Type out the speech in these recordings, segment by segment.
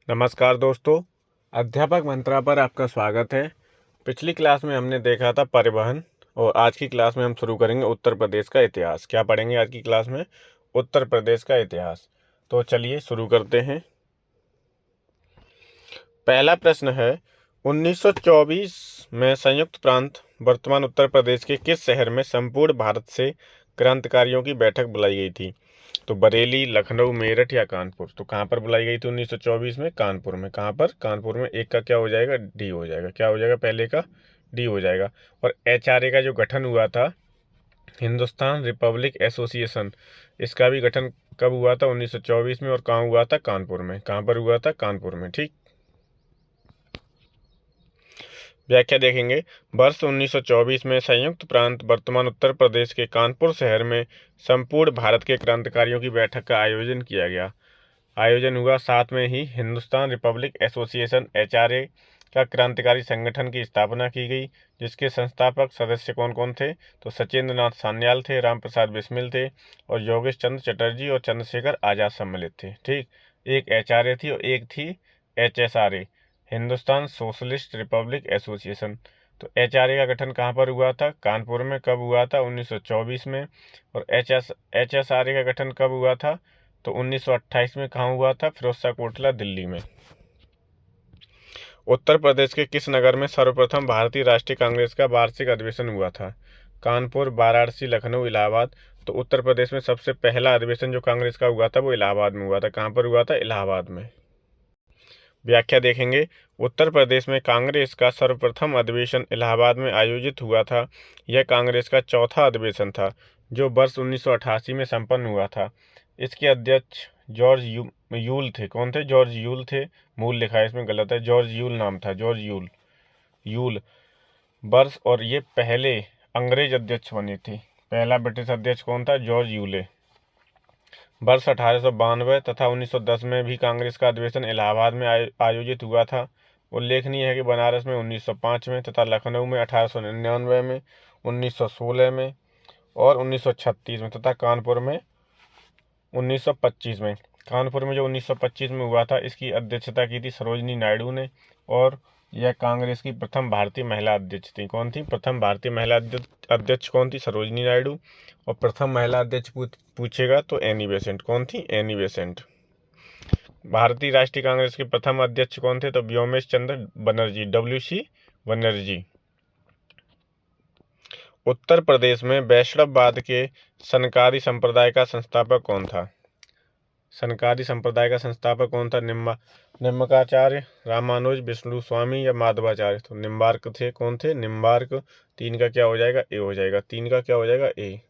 नमस्कार दोस्तों, अध्यापक मंत्रा पर आपका स्वागत है। पिछली क्लास में हमने देखा था परिवहन और आज की क्लास में हम शुरू करेंगे उत्तर प्रदेश का इतिहास। क्या पढ़ेंगे आज की क्लास में? उत्तर प्रदेश का इतिहास। तो चलिए शुरू करते हैं। पहला प्रश्न है, 1924 में संयुक्त प्रांत वर्तमान उत्तर प्रदेश के किस शहर में संपूर्ण भारत से क्रांतिकारियों की बैठक बुलाई गई थी? तो बरेली, लखनऊ, मेरठ या कानपुर? तो कहाँ पर बुलाई गई थी 1924 में? कानपुर में। कहाँ पर? कानपुर में। एक का क्या हो जाएगा? डी हो जाएगा। क्या हो जाएगा? पहले का डी हो जाएगा। और एचआरए का जो गठन हुआ था, हिंदुस्तान रिपब्लिक एसोसिएशन, इसका भी गठन कब हुआ था? 1924 में। और कहाँ हुआ था? कानपुर में। कहाँ पर हुआ था? कानपुर में। ठीक। व्याख्या देखेंगे। वर्ष 1924 में संयुक्त प्रांत वर्तमान उत्तर प्रदेश के कानपुर शहर में संपूर्ण भारत के क्रांतिकारियों की बैठक का आयोजन किया गया। आयोजन हुआ, साथ में ही हिंदुस्तान रिपब्लिक एसोसिएशन एचआरए का क्रांतिकारी संगठन की स्थापना की गई, जिसके संस्थापक सदस्य कौन कौन थे? तो सचेंद्र नाथ सान्याल थे, राम प्रसाद बिस्मिल थे और योगेश चंद्र चटर्जी और चंद्रशेखर आजाद सम्मिलित थे। ठीक। एक एचआरए थी और एक थी HSRA, Hindustan socialist Republic association. तो एचआरए का गठन कहाँ पर हुआ था? कानपुर में। कब हुआ था? 1924 में। और एचएसआरए का गठन कब हुआ था? तो 1928 में। कहाँ हुआ था? फिरोजशाह कोटला, दिल्ली में। उत्तर प्रदेश के किस नगर में सर्वप्रथम भारतीय राष्ट्रीय कांग्रेस का वार्षिक अधिवेशन हुआ था? कानपुर, वाराणसी, लखनऊ, इलाहाबाद? तो उत्तर प्रदेश में सबसे पहला अधिवेशन जो कांग्रेस का हुआ था वो इलाहाबाद में हुआ था। कहाँ पर हुआ था? इलाहाबाद में। व्याख्या देखेंगे। उत्तर प्रदेश में कांग्रेस का सर्वप्रथम अधिवेशन इलाहाबाद में आयोजित हुआ था। यह कांग्रेस का चौथा अधिवेशन था जो वर्ष 1988 में संपन्न हुआ था। इसके अध्यक्ष जॉर्ज यूल थे। कौन थे? जॉर्ज यूल थे। मूल लिखा है इसमें, गलत है। जॉर्ज यूल नाम था, जॉर्ज यूल वर्ष। और ये पहले अंग्रेज अध्यक्ष बने थे। पहला ब्रिटिश अध्यक्ष कौन था? George Yule. वर्ष 1892 तथा 1910 में भी कांग्रेस का अधिवेशन इलाहाबाद में आयोजित हुआ था। उल्लेखनीय है कि बनारस में 1905 में तथा लखनऊ में 1899 में, 1916 में और 1936 में तथा कानपुर में 1925 में। कानपुर में जो 1925 में हुआ था, इसकी अध्यक्षता की थी सरोजनी नायडू ने और यह कांग्रेस की प्रथम भारतीय महिला अध्यक्ष थी। कौन थी? प्रथम भारतीय महिला अध्यक्ष कौन थी? सरोजनी नायडू। और प्रथम महिला अध्यक्ष पूछेगा तो एनी बेसेंट। कौन थी? Annie Besant. भारतीय राष्ट्रीय कांग्रेस के प्रथम अध्यक्ष कौन थे? तो व्योमेश चंद्र बनर्जी, WC बनर्जी। उत्तर प्रदेश में वैष्णववाद के सनकादि संप्रदाय का संस्थापक कौन था? सनकादि संप्रदाय का संस्थापक कौन था? निम्बार्काचार्य, रामानुज, विष्णु स्वामी या माधवाचार्य? तो निम्बार्क थे। कौन थे? निम्बार्क। तीन का क्या हो जाएगा? ए हो जाएगा। तीन का क्या हो जाएगा? ए।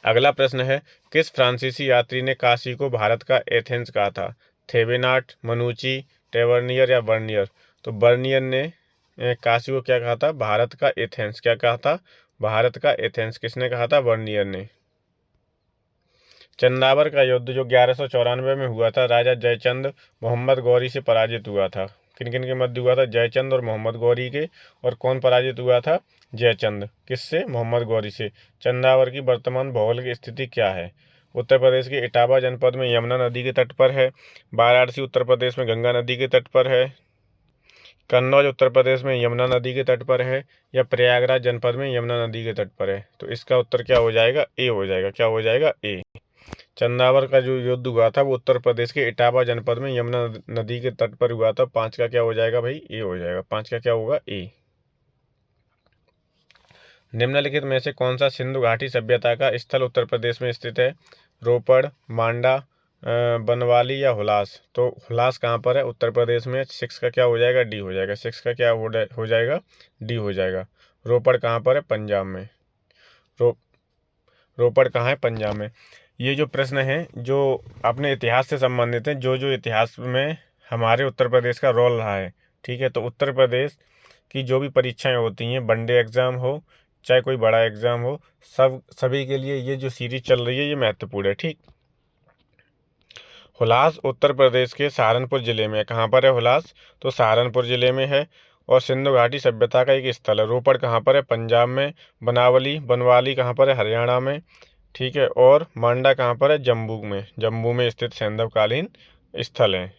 अगला प्रश्न है, किस फ्रांसीसी यात्री ने काशी को भारत का एथेंस कहा था? थेवेनाट, मनुची, टेवर्नियर या बर्नियर? तो बर्नियर ने काशी को क्या कहा था? भारत का एथेंस। क्या कहा था? भारत का एथेंस। किसने कहा था? बर्नियर ने। चंदावर का युद्ध जो 1194 में हुआ था, राजा जयचंद मोहम्मद गौरी से पराजित हुआ था। किन किन के मध्य हुआ था? जयचंद और मोहम्मद गौरी के। और कौन पराजित हुआ था? जयचंद। किससे? मोहम्मद गौरी से। चंदावर की वर्तमान भौगोलिक स्थिति क्या है? उत्तर प्रदेश के इटावा जनपद में यमुना नदी के तट पर है। वाराणसी उत्तर प्रदेश में गंगा नदी के तट पर है। कन्नौज उत्तर प्रदेश में यमुना नदी के तट पर है। या प्रयागराज जनपद में यमुना नदी के तट पर है? तो इसका उत्तर क्या हो जाएगा? ए हो जाएगा। क्या हो जाएगा? ए। चंदावर का जो युद्ध हुआ था वो उत्तर प्रदेश के इटावा जनपद में यमुना नदी के तट पर हुआ था। 5 का क्या हो जाएगा भाई? ए हो जाएगा। 5 का क्या होगा? ए। निम्नलिखित में से कौन सा सिंधु घाटी सभ्यता का स्थल उत्तर प्रदेश में स्थित है? रोपड़, मांडा, बनवाली या हुलास? तो हुलास कहाँ पर है? उत्तर प्रदेश में। 6 का क्या हो जाएगा? डी हो जाएगा। 6 का क्या हो जाएगा? डी हो जाएगा। रोपड़ कहाँ पर है? पंजाब में। रोपड़ कहाँ है? पंजाब में। ये जो प्रश्न है जो अपने इतिहास से संबंधित है, जो जो इतिहास में हमारे उत्तर प्रदेश का रोल रहा है। ठीक है, तो उत्तर प्रदेश की जो भी परीक्षाएं होती हैं, वनडे एग्ज़ाम हो चाहे कोई बड़ा एग्ज़ाम हो, सभी के लिए ये जो सीरीज चल रही है ये महत्वपूर्ण है। ठीक। हुलास उत्तर प्रदेश के सहारनपुर जिले में। कहाँ पर है हुलास? तो सहारनपुर जिले में है। और सिंधु घाटी सभ्यता का एक स्थल है। रोपड़ कहाँ पर है? पंजाब में। बनवाली कहाँ पर है? हरियाणा में। ठीक है। और मांडा कहाँ पर है? जम्मू में। जम्मू में स्थित सैंधवकालीन स्थल है।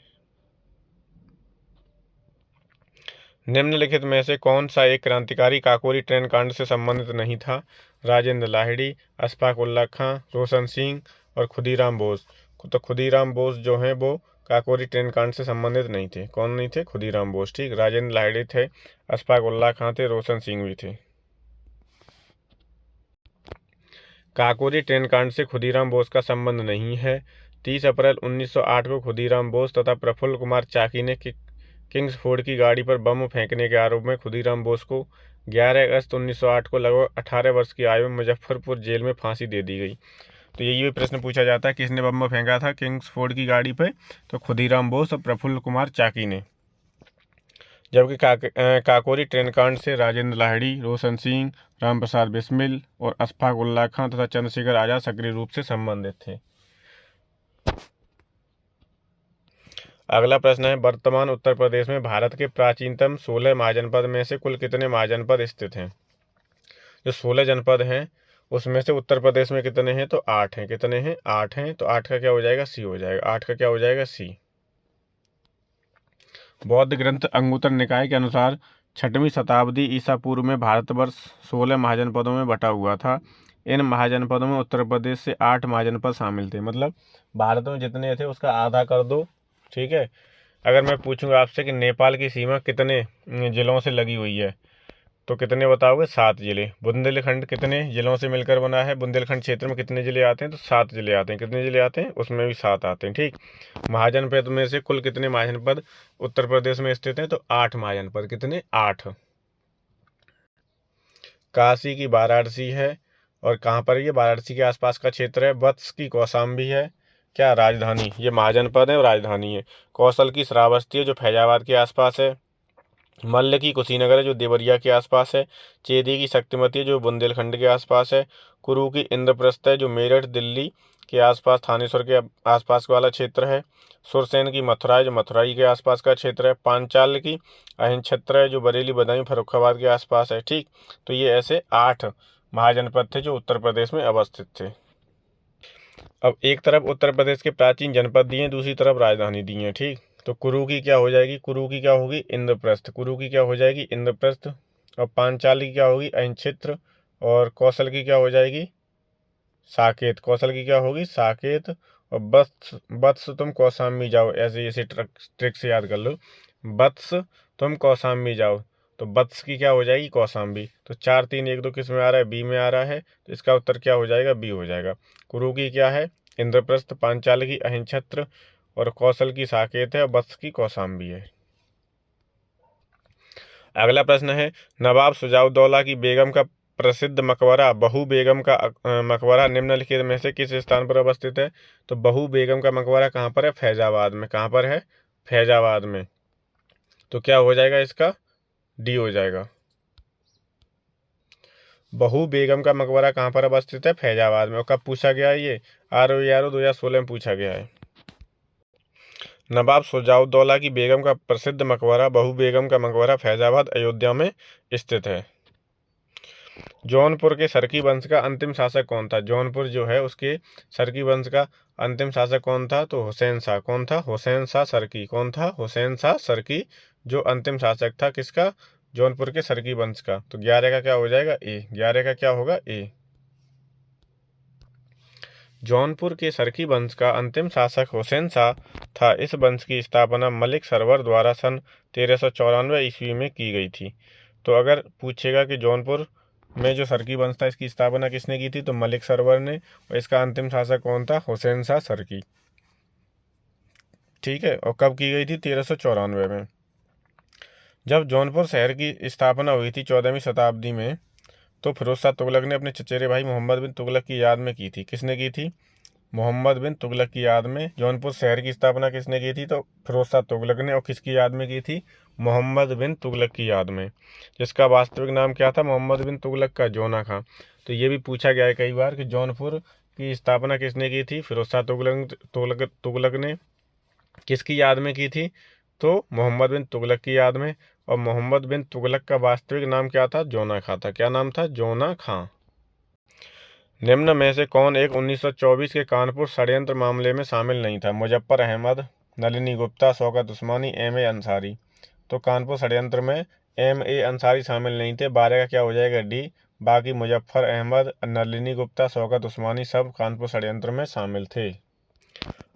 निम्नलिखित में से कौन सा एक क्रांतिकारी काकोरी ट्रेन कांड से संबंधित नहीं था? राजेंद्र लाहिड़ी, अशफाक उल्लाह खां, रोशन सिंह और खुदीराम बोस। तो खुदीराम बोस जो हैं वो काकोरी ट्रेन कांड से संबंधित नहीं थे। कौन नहीं थे? खुदीराम बोस। ठीक, राजेंद्र लाहिड़ी थे, अशफाक उल्लाह खां थे, रोशन सिंह भी थे। काकोरी ट्रेन कांड से खुदीराम बोस का संबंध नहीं है। 30 अप्रैल 1908 को खुदीराम बोस तथा प्रफुल्ल कुमार चाकी ने किंग्सफोर्ड की गाड़ी पर बम फेंकने के आरोप में खुदीराम बोस को 11 अगस्त 1908 को लगभग 18 वर्ष की आयु में मुजफ्फरपुर जेल में फांसी दे दी गई। तो यही प्रश्न पूछा जाता है, किसने बम फेंका था किंग्सफोर्ड की गाड़ी पर? तो खुदीराम बोस और प्रफुल्ल कुमार चाकी ने। जबकि काकोरी ट्रेन कांड से राजेंद्र लाहिड़ी, रोशन सिंह, रामप्रसाद बिस्मिल और अशफाक उल्लाह खां तथा चंद्रशेखर आजाद सक्रिय रूप से संबंधित थे। अगला प्रश्न है, वर्तमान उत्तर प्रदेश में भारत के प्राचीनतम 16 महाजनपद में से कुल कितने महाजनपद स्थित हैं? जो 16 जनपद हैं उसमें से उत्तर प्रदेश में कितने हैं? तो 8 हैं। कितने हैं? 8 हैं। तो 8 का क्या हो जाएगा? सी हो जाएगा। 8 का क्या हो जाएगा? सी। बौद्ध ग्रंथ अंगुत्तर निकाय के अनुसार 6वीं शताब्दी ईसा पूर्व में भारतवर्ष 16 महाजनपदों में बटा हुआ था। इन महाजनपदों में उत्तर प्रदेश से 8 महाजनपद शामिल थे। मतलब भारत में जितने थे उसका आधा कर दो। ठीक है। अगर मैं पूछूंगा आपसे कि नेपाल की सीमा कितने जिलों से लगी हुई है, तो कितने बताओगे? 7 जिले। बुंदेलखंड कितने जिलों से मिलकर बना है? बुंदेलखंड क्षेत्र में कितने जिले आते हैं? तो 7 जिले आते हैं। कितने जिले आते हैं? उसमें भी 7 आते हैं। ठीक। महाजनपद में से कुल कितने महाजनपद उत्तर प्रदेश में स्थित हैं? तो 8 महाजनपद। कितने? 8। काशी की वाराणसी है, और कहाँ पर ये? वाराणसी के आसपास का क्षेत्र है। वत्स की कौशाम्बी है, क्या? राजधानी। ये महाजनपद है और राजधानी है। कौशल की श्रावस्ती है जो फैजाबाद के आसपास है। मल्ल की कुशीनगर है जो देवरिया के आसपास है। चेदी की शक्तिमती है जो बुंदेलखंड के आसपास है। कुरु की इंद्रप्रस्थ है जो मेरठ दिल्ली के आसपास थानेश्वर के आसपास वाला क्षेत्र है। सुरसेन की मथुरा है जो मथुराई के आसपास का क्षेत्र है। पांचाल की अहिंछत्र है जो बरेली बदायूं फर्रुखाबाद के आसपास है। ठीक। तो ये ऐसे 8 महाजनपद थे जो उत्तर प्रदेश में अवस्थित थे। अब एक तरफ उत्तर प्रदेश के प्राचीन जनपद दिए, दूसरी तरफ राजधानी दी है। ठीक। तो कुरु की क्या हो जाएगी? कुरु की क्या होगी? इंद्रप्रस्थ। कुरु की क्या हो जाएगी? इंद्रप्रस्थ। और पांचाल की क्या होगी? अहिंक्षेत्र। और कौशल की क्या हो जाएगी? साकेत। कौशल की क्या होगी? साकेत। और वत्स, वत्स तुम कौशाम्बी जाओ, ऐसे ऐसे ट्रिक से याद कर लो। वत्स तुम कौशाम्बी जाओ, तो वत्स की क्या हो जाएगी? कौशाम्बी। तो 4 3 1 2 किस में आ रहा है? बी में आ रहा है। तो इसका उत्तर क्या हो जाएगा? बी हो जाएगा। कुरु की क्या है? इंद्रप्रस्थ। पांचाल की अहिंछत्र। और कौशल की साकेत है, और वत्स की कौशाम्बी है। अगला प्रश्न है, नवाब सुजाउद्दौला की बेगम का प्रसिद्ध मकबरा बहू बेगम का मकबरा निम्नलिखित में से किस स्थान पर अवस्थित है? तो बहू बेगम का मकबरा कहाँ पर है? फैजाबाद में। कहाँ पर है? फैजाबाद में। तो क्या हो जाएगा इसका? डी हो जाएगा। बहू बेगम का मकबरा कहाँ पर अवस्थित है? फैजाबाद में। और कब पूछा गया है ये? ROE 2016 में पूछा गया है। नवाब सुजाउद्दौला की बेगम का प्रसिद्ध मकबरा बहू बेगम का मकबरा फैजाबाद अयोध्या में स्थित है। जौनपुर के सरकी वंश का अंतिम शासक कौन था? जौनपुर जो है उसके सरकी वंश का अंतिम शासक कौन था? तो हुसैन शाह। कौन था? हुसैन शाह सरकी। कौन था? हुसैन शाह सरकी जो अंतिम शासक था किसका? जौनपुर के सरकी वंश का। तो 11 का क्या हो जाएगा? ए। 11 का क्या होगा? ए। जौनपुर के सरकी वंश का अंतिम शासक हुसैन शाह था। इस वंश की स्थापना मलिक सरवर द्वारा सन 1394 ईस्वी में की गई थी। तो अगर पूछेगा कि जौनपुर में जो सरकी वंश था इसकी स्थापना किसने की थी? तो मलिक सरवर ने। और इसका अंतिम शासक कौन था? हुसैन शाह सरकी। ठीक है। और कब की गई थी? 1394 में। जब जौनपुर शहर की स्थापना हुई थी 14वीं शताब्दी में, तो फिरोज शाह तुगलक ने अपने चचेरे भाई मोहम्मद बिन तुगलक की याद में की थी। किसने की थी? मोहम्मद बिन तुगलक की याद में। जौनपुर शहर की स्थापना किसने की थी? तो फिरोज शाह तुगलक ने। और किसकी याद में की थी? मोहम्मद बिन तुगलक की याद में। जिसका वास्तविक नाम क्या था? मोहम्मद बिन तुगलक का जोना खां। तो ये भी पूछा गया है कई बार कि जौनपुर की स्थापना किसने की थी? फिरोज शाह तुगलक ने। किसकी याद में की थी? तो मोहम्मद बिन तुगलक की याद में। और मोहम्मद बिन तुगलक का वास्तविक नाम क्या था? जोना खां था। क्या नाम था? जोना खां। निम्न में से कौन एक 1924 के कानपुर षड्यंत्र मामले में शामिल नहीं था? मुजफ्फर अहमद, नलिनी गुप्ता, शौकत उस्मानी, M.A. अंसारी। तो कानपुर षड्यंत्र में M.A. अंसारी शामिल नहीं थे। 12 का क्या हो जाएगा डी। बाकी मुजफ्फर अहमद, नलिनी गुप्ता, शौकत उस्मानी सब कानपुर षड्यंत्र में शामिल थे।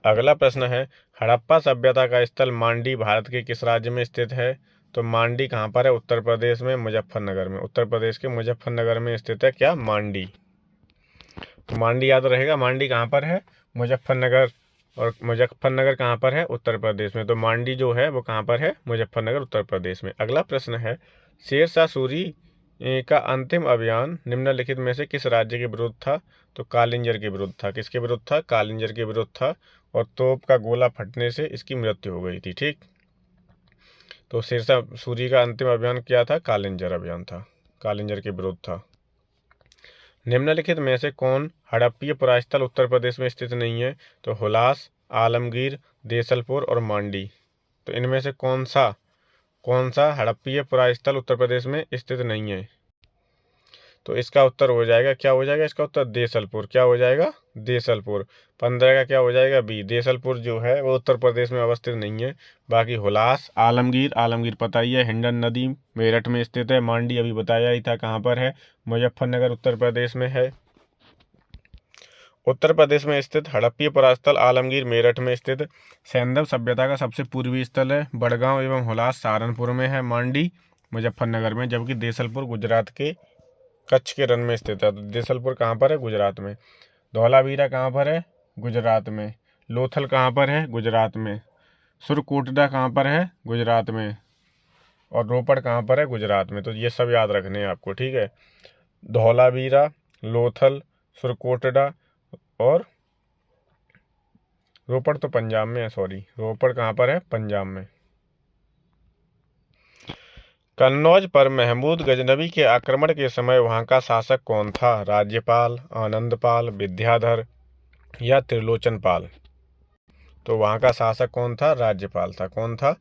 अगला प्रश्न है, हड़प्पा सभ्यता का स्थल मांडी भारत के किस राज्य में स्थित है? तो मांडी कहाँ पर है? उत्तर प्रदेश में, मुजफ्फरनगर में। उत्तर प्रदेश के मुजफ्फरनगर में स्थित है क्या? मांडी। तो मांडी याद रहेगा। मांडी कहाँ पर है? मुजफ्फरनगर। और मुजफ्फरनगर कहाँ पर है? उत्तर प्रदेश में। तो मांडी जो है वो कहाँ पर है? मुजफ्फरनगर, उत्तर प्रदेश में। अगला प्रश्न है, शेरशाह सूरी का अंतिम अभियान निम्नलिखित में से किस राज्य के विरुद्ध था? तो कालिंजर के विरुद्ध था। किसके विरुद्ध था? कालिंजर के विरुद्ध था। और तोप का गोला फटने से इसकी मृत्यु हो गई थी। ठीक, तो शेरशाह सूरी का अंतिम अभियान क्या था? कालिंजर अभियान था, कालिंजर के विरुद्ध था। निम्नलिखित में से कौन हड़प्पीय पुरास्थल उत्तर प्रदेश में स्थित नहीं है? तो हुलास, आलमगीर, देसलपुर और मांडी। तो इनमें से कौन सा हड़प्पीय पुरास्थल उत्तर प्रदेश में स्थित नहीं है? तो इसका उत्तर हो जाएगा, क्या हो जाएगा इसका उत्तर? देसलपुर। क्या हो जाएगा? देसलपुर। 15 का क्या हो जाएगा? बी। देसलपुर जो है वो उत्तर प्रदेश में अवस्थित नहीं है। बाकी हुलास, आलमगीर पता ही है, हिंडन नदी मेरठ में स्थित है। मांडी अभी बताया ही था कहाँ पर है, मुजफ्फरनगर उत्तर प्रदेश में है। उत्तर प्रदेश में स्थित हड़प्पीय पुरास्थल आलमगीर मेरठ में स्थित। सैंधव सभ्यता का सबसे पूर्वी स्थल है बड़गांव एवं हुलास सहारनपुर में है। मांडी मुजफ्फरनगर में, जबकि देसलपुर गुजरात के कच्छ के रण में स्थित है। तो देसलपुर कहाँ पर है? गुजरात में। धौलावीरा कहाँ पर है? गुजरात में। लोथल कहाँ पर है? गुजरात में। सुरकोटडा कहाँ पर है? गुजरात में। और रोपड़ कहाँ पर है? गुजरात में। तो ये सब याद रखने हैं आपको, ठीक है। धौलावीरा, लोथल, सुरकोटडा और रोपड़ तो पंजाब में है, सॉरी, रोपड़ कहाँ पर है? पंजाब में। कन्नौज पर महमूद गजनवी के आक्रमण के समय वहां का शासक कौन था? राज्यपाल, आनंदपाल, विद्याधर या त्रिलोचनपाल? तो वहां का शासक कौन था? राज्यपाल था। कौन था?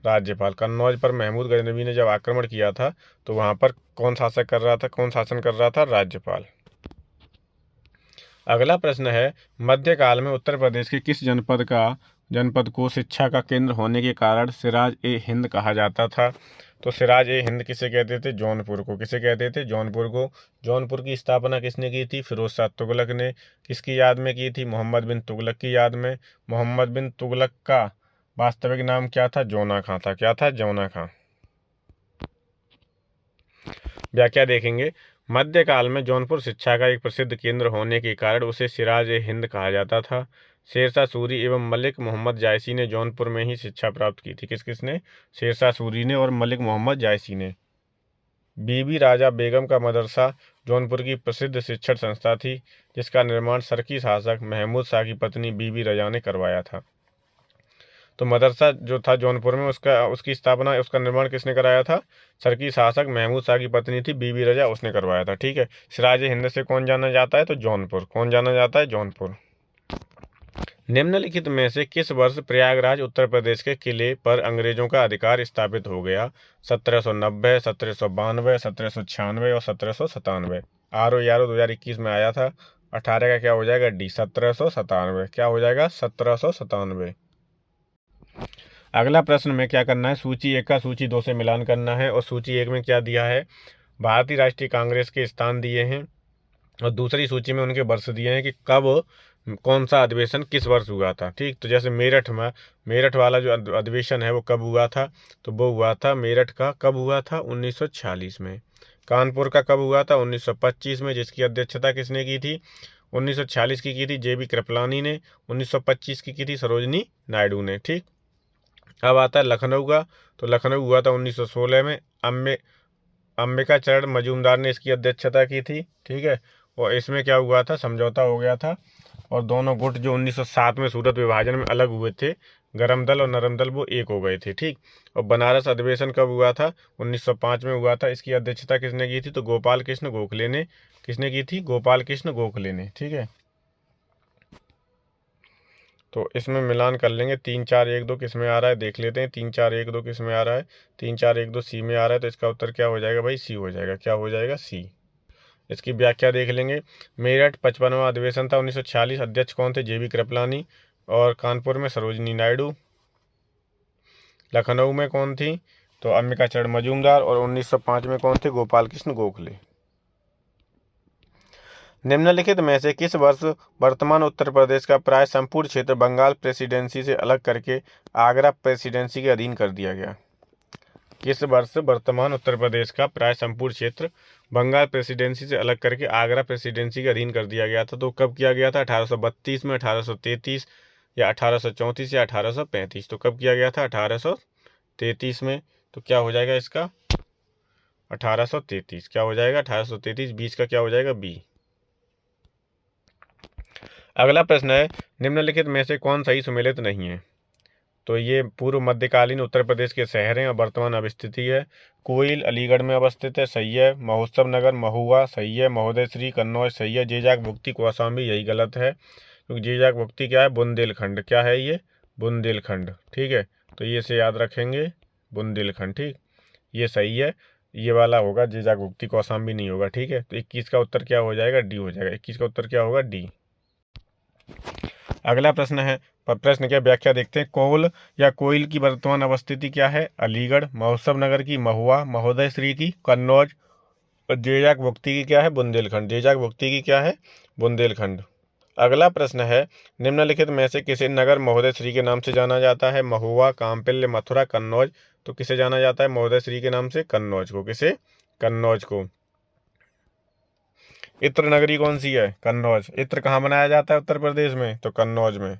राज्यपाल। कन्नौज पर महमूद गजनवी ने जब आक्रमण किया था तो वहां पर कौन शासक कर रहा था? कौन शासन कर रहा था? राज्यपाल। अगला प्रश्न है, मध्यकाल में उत्तर प्रदेश के किस जनपद को शिक्षा का केंद्र होने के कारण सिराज ए हिंद कहा जाता था? तो सिराज ए हिंद किसे कहते थे? जौनपुर को। किसे कहते थे? जौनपुर को। जौनपुर की स्थापना किसने की थी? फिरोज शाह तुगलक ने। किसकी याद में की थी? मोहम्मद बिन तुगलक की याद में। मोहम्मद बिन तुगलक का वास्तविक नाम क्या था? जौना खां था। क्या था? जौना खां। व्याख्या देखेंगे। मध्यकाल में जौनपुर शिक्षा का एक प्रसिद्ध केंद्र होने के कारण उसे सिराज ए हिंद कहा जाता था। शेरशाह सूरी एवं मलिक मोहम्मद जायसी ने जौनपुर में ही शिक्षा प्राप्त की थी। किसने? शेरशाह सूरी ने और मलिक मोहम्मद जायसी ने। बीबी राजा बेगम का मदरसा जौनपुर की प्रसिद्ध शिक्षण संस्था थी, जिसका निर्माण सरकी शासक महमूद शाह की पत्नी बीबी रजा ने करवाया था। तो मदरसा जो था जौनपुर में, उसकी स्थापना, उसका निर्माण किसने कराया था? सरकी शासक महमूद शाह की पत्नी थी बीबी रजा, उसने करवाया था। ठीक है। सिराज हिंद से कौन जाना जाता है? तो जौनपुर। कौन जाना जाता है? जौनपुर। निम्नलिखित में से किस वर्ष प्रयागराज उत्तर प्रदेश के किले पर अंग्रेजों का अधिकार स्थापित हो गया? 1790, 1792, 1796 और 1797। आरओ यारो 2021 में आया था। 18 का क्या हो जाएगा? डी। 1797। क्या हो जाएगा? 1797। अगला प्रश्न में क्या करना है? सूची 1 का सूची 2 से मिलान करना है। और सूची 1 में क्या दिया है? भारतीय राष्ट्रीय कांग्रेस के स्थान दिए हैं, और दूसरी सूची में उनके वर्ष दिए हैं कि कब कौन सा अधिवेशन किस वर्ष हुआ था। ठीक, तो जैसे मेरठ वाला जो अधिवेशन है वो कब हुआ था? तो वो हुआ था, मेरठ का कब हुआ था? 1946 में। कानपुर का कब हुआ था? 1925 में, जिसकी अध्यक्षता किसने की थी? 1946 की थी जेबी कृपलानी ने। 1925 की थी सरोजनी नायडू ने। ठीक, अब आता है लखनऊ का। तो लखनऊ हुआ था 1916 में। अंबिका चरण मजूमदार ने इसकी अध्यक्षता की थी। ठीक है। और इसमें क्या हुआ था? समझौता हो गया था, और दोनों गुट जो 1907 में सूरत विभाजन में अलग हुए थे, गरम दल और नरम दल, वो एक हो गए थे। ठीक। और बनारस अधिवेशन कब हुआ था? 1905 में हुआ था। इसकी अध्यक्षता किसने की थी? तो गोपाल कृष्ण गोखले ने। किसने की थी? गोपाल कृष्ण गोखले ने। ठीक है। तो इसमें मिलान कर लेंगे। 3 4 1 2 किस में आ रहा है देख लेते हैं। 3 4 1 2 किस में आ रहा है? 3 4 1 2 सी में आ रहा है। तो इसका उत्तर क्या हो जाएगा भाई? सी हो जाएगा। क्या हो जाएगा? सी। इसकी व्याख्या देख लेंगे। मेरठ 55वां अधिवेशन था 1946। अध्यक्ष कौन थे? जेबी कृपलानी। और कानपुर में सरोजनी नायडू। लखनऊ में कौन थी? तो अंबिका चरण मजूमदार। और 1905 में कौन थे? गोपाल कृष्ण गोखले। निम्नलिखित में से किस वर्ष वर्तमान उत्तर प्रदेश का प्राय संपूर्ण क्षेत्र बंगाल प्रेसिडेंसी से अलग करके आगरा प्रेसिडेंसी के अधीन कर दिया गया? किस वर्ष वर्तमान उत्तर प्रदेश का प्राय संपूर्ण क्षेत्र बंगाल प्रेसिडेंसी से अलग करके आगरा प्रेसिडेंसी के अधीन कर दिया गया था? तो कब किया गया था? 1832 में, 1833 या 1834 या 1835? तो कब किया गया था? 1833 में। तो क्या हो जाएगा इसका? 1833। क्या हो जाएगा? 1833। 20 का क्या हो जाएगा? बी। अगला प्रश्न है, निम्नलिखित में से कौन सही सुमेलित नहीं है? तो ये पूर्व मध्यकालीन उत्तर प्रदेश के शहर हैं और वर्तमान अवस्थिति है। कोइल अलीगढ़ में अवस्थित है, सही है। महोत्सव नगर महुआ, सही है। महोदय श्री कन्नौज, सही है। जेजाक भुक्ती कौशाम्बी, यही गलत है, क्योंकि जेजाक भुक्ती क्या है? बुंदेलखंड। क्या है ये? बुंदेलखंड। ठीक है, तो ये से याद रखेंगे, बुंदेलखंड। ठीक, ये सही है। ये वाला होगा, जेजाक भुक्ती कौशाम्बी नहीं होगा। ठीक है, तो 21 का उत्तर क्या हो जाएगा? डी हो जाएगा। 21 का उत्तर क्या होगा? डी। अगला प्रश्न है, प्रश्न क्या व्याख्या देखते हैं। कोल या कोइल की वर्तमान अवस्थिति क्या है? अलीगढ़। महोत्सव नगर की महुआ। महोदय श्री की कन्नौज। और जेजाक भुक्ती की क्या है? बुंदेलखंड। जेजाक भुक्ती की क्या है? बुंदेलखंड। अगला प्रश्न है, निम्नलिखित में से किसे नगर महोदय श्री के नाम से जाना जाता है? महुआ, काम्पिल्य, मथुरा, कन्नौज। तो किसे जाना जाता है महोदय श्री के नाम से? कन्नौज को। किसे? कन्नौज को। इत्र नगरी कौन सी है? कन्नौज। इत्र कहाँ बनाया जाता है उत्तर प्रदेश में? तो कन्नौज में।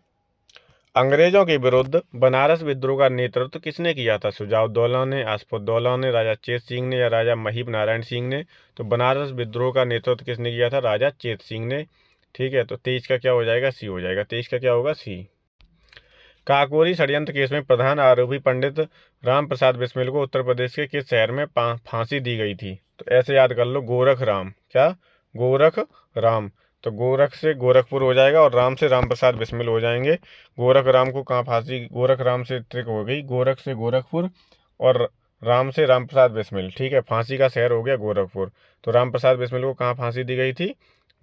अंग्रेजों के विरुद्ध बनारस विद्रोह का नेतृत्व किसने किया था? सुजाउद्दौला ने, आसफउद्दौला ने, राजा चेत सिंह ने या राजा महीप नारायण सिंह ने? तो बनारस विद्रोह का नेतृत्व किसने किया था? राजा चेत सिंह ने। ठीक है, तो 23 का क्या हो जाएगा? सी हो जाएगा। 23 का क्या होगा? सी। काकोरी षड्यंत्र केस में प्रधान आरोपी पंडित राम प्रसाद बिस्मिल को उत्तर प्रदेश के किस शहर में फांसी दी गई थी? तो ऐसे याद कर लो, गोरख राम। क्या? गोरख राम। तो गोरख से गोरखपुर हो जाएगा और राम से राम प्रसाद बिस्मिल हो जाएंगे। गोरख राम को कहाँ फांसी? गोरख राम से ट्रिक हो गई, गोरख से गोरखपुर और राम से राम प्रसाद बिस्मिल। ठीक है, फांसी का शहर हो गया गोरखपुर। तो राम प्रसाद बिस्मिल को कहाँ फांसी दी गई थी?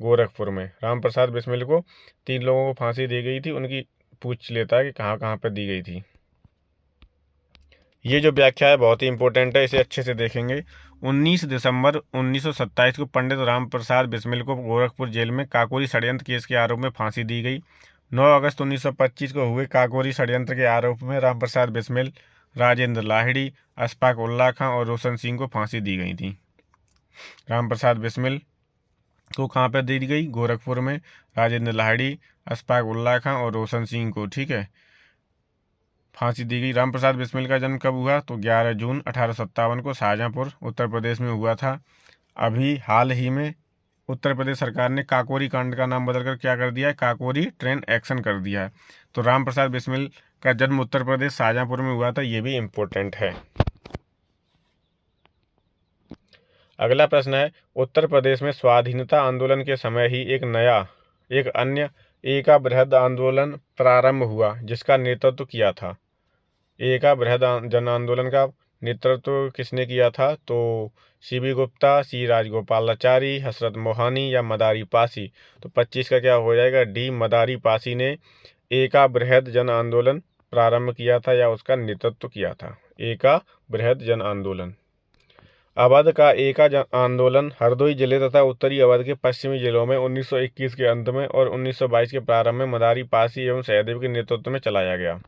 गोरखपुर में। राम प्रसाद बिस्मिल को 3 लोगों को फांसी दी गई थी, उनकी पूछ लेता है कि कहाँ कहाँ पर दी गई थी। ये जो व्याख्या है बहुत ही इंपॉर्टेंट है, इसे अच्छे से देखेंगे। 19 दिसंबर 1927 को पंडित राम प्रसाद बिस्मिल को गोरखपुर जेल में काकोरी षड्यंत्र केस के आरोप में फांसी दी गई। 9 अगस्त 1925 को हुए काकोरी षड्यंत्र के आरोप में राम प्रसाद बिस्मिल, राजेंद्र लाहिड़ी, अशफाक उल्ला खां और रोशन सिंह को फांसी दी गई थी। राम प्रसाद बिस्मिल को कहाँ पर दी गई? गोरखपुर में। राजेंद्र लाहिड़ी, अशफाक उल्ला खां और रोशन सिंह को, ठीक है, फांसी दी गई। राम प्रसाद बिस्मिल का जन्म कब हुआ? तो 11 जून 1857 को शाहजहाँपुर उत्तर प्रदेश में हुआ था। अभी हाल ही में उत्तर प्रदेश सरकार ने काकोरी कांड का नाम बदलकर क्या कर दिया है? काकोरी ट्रेन एक्शन कर दिया है। तो राम प्रसाद बिस्मिल का जन्म उत्तर प्रदेश शाहजहाँपुर में हुआ था, ये भी इम्पोर्टेंट है। अगला प्रश्न है, उत्तर प्रदेश में स्वाधीनता आंदोलन के समय ही एक अन्य एका बृहद आंदोलन प्रारंभ हुआ जिसका नेतृत्व किया था। एका बृहद जन आंदोलन का नेतृत्व किसने किया था? तो सीबी गुप्ता, सी राजगोपालाचारी, हसरत मोहानी या मदारी पासी? तो 25 का क्या हो जाएगा? डी, मदारी पासी ने एका बृहद जन आंदोलन प्रारंभ किया था या उसका नेतृत्व किया था। एका बृहद जन आंदोलन। अवध का एका जन आंदोलन हरदोई जिले तथा उत्तरी अवध के पश्चिमी जिलों में 1921 के अंत में और 1922 के प्रारंभ में मदारी पासी एवं सहदेव के नेतृत्व में चलाया गया।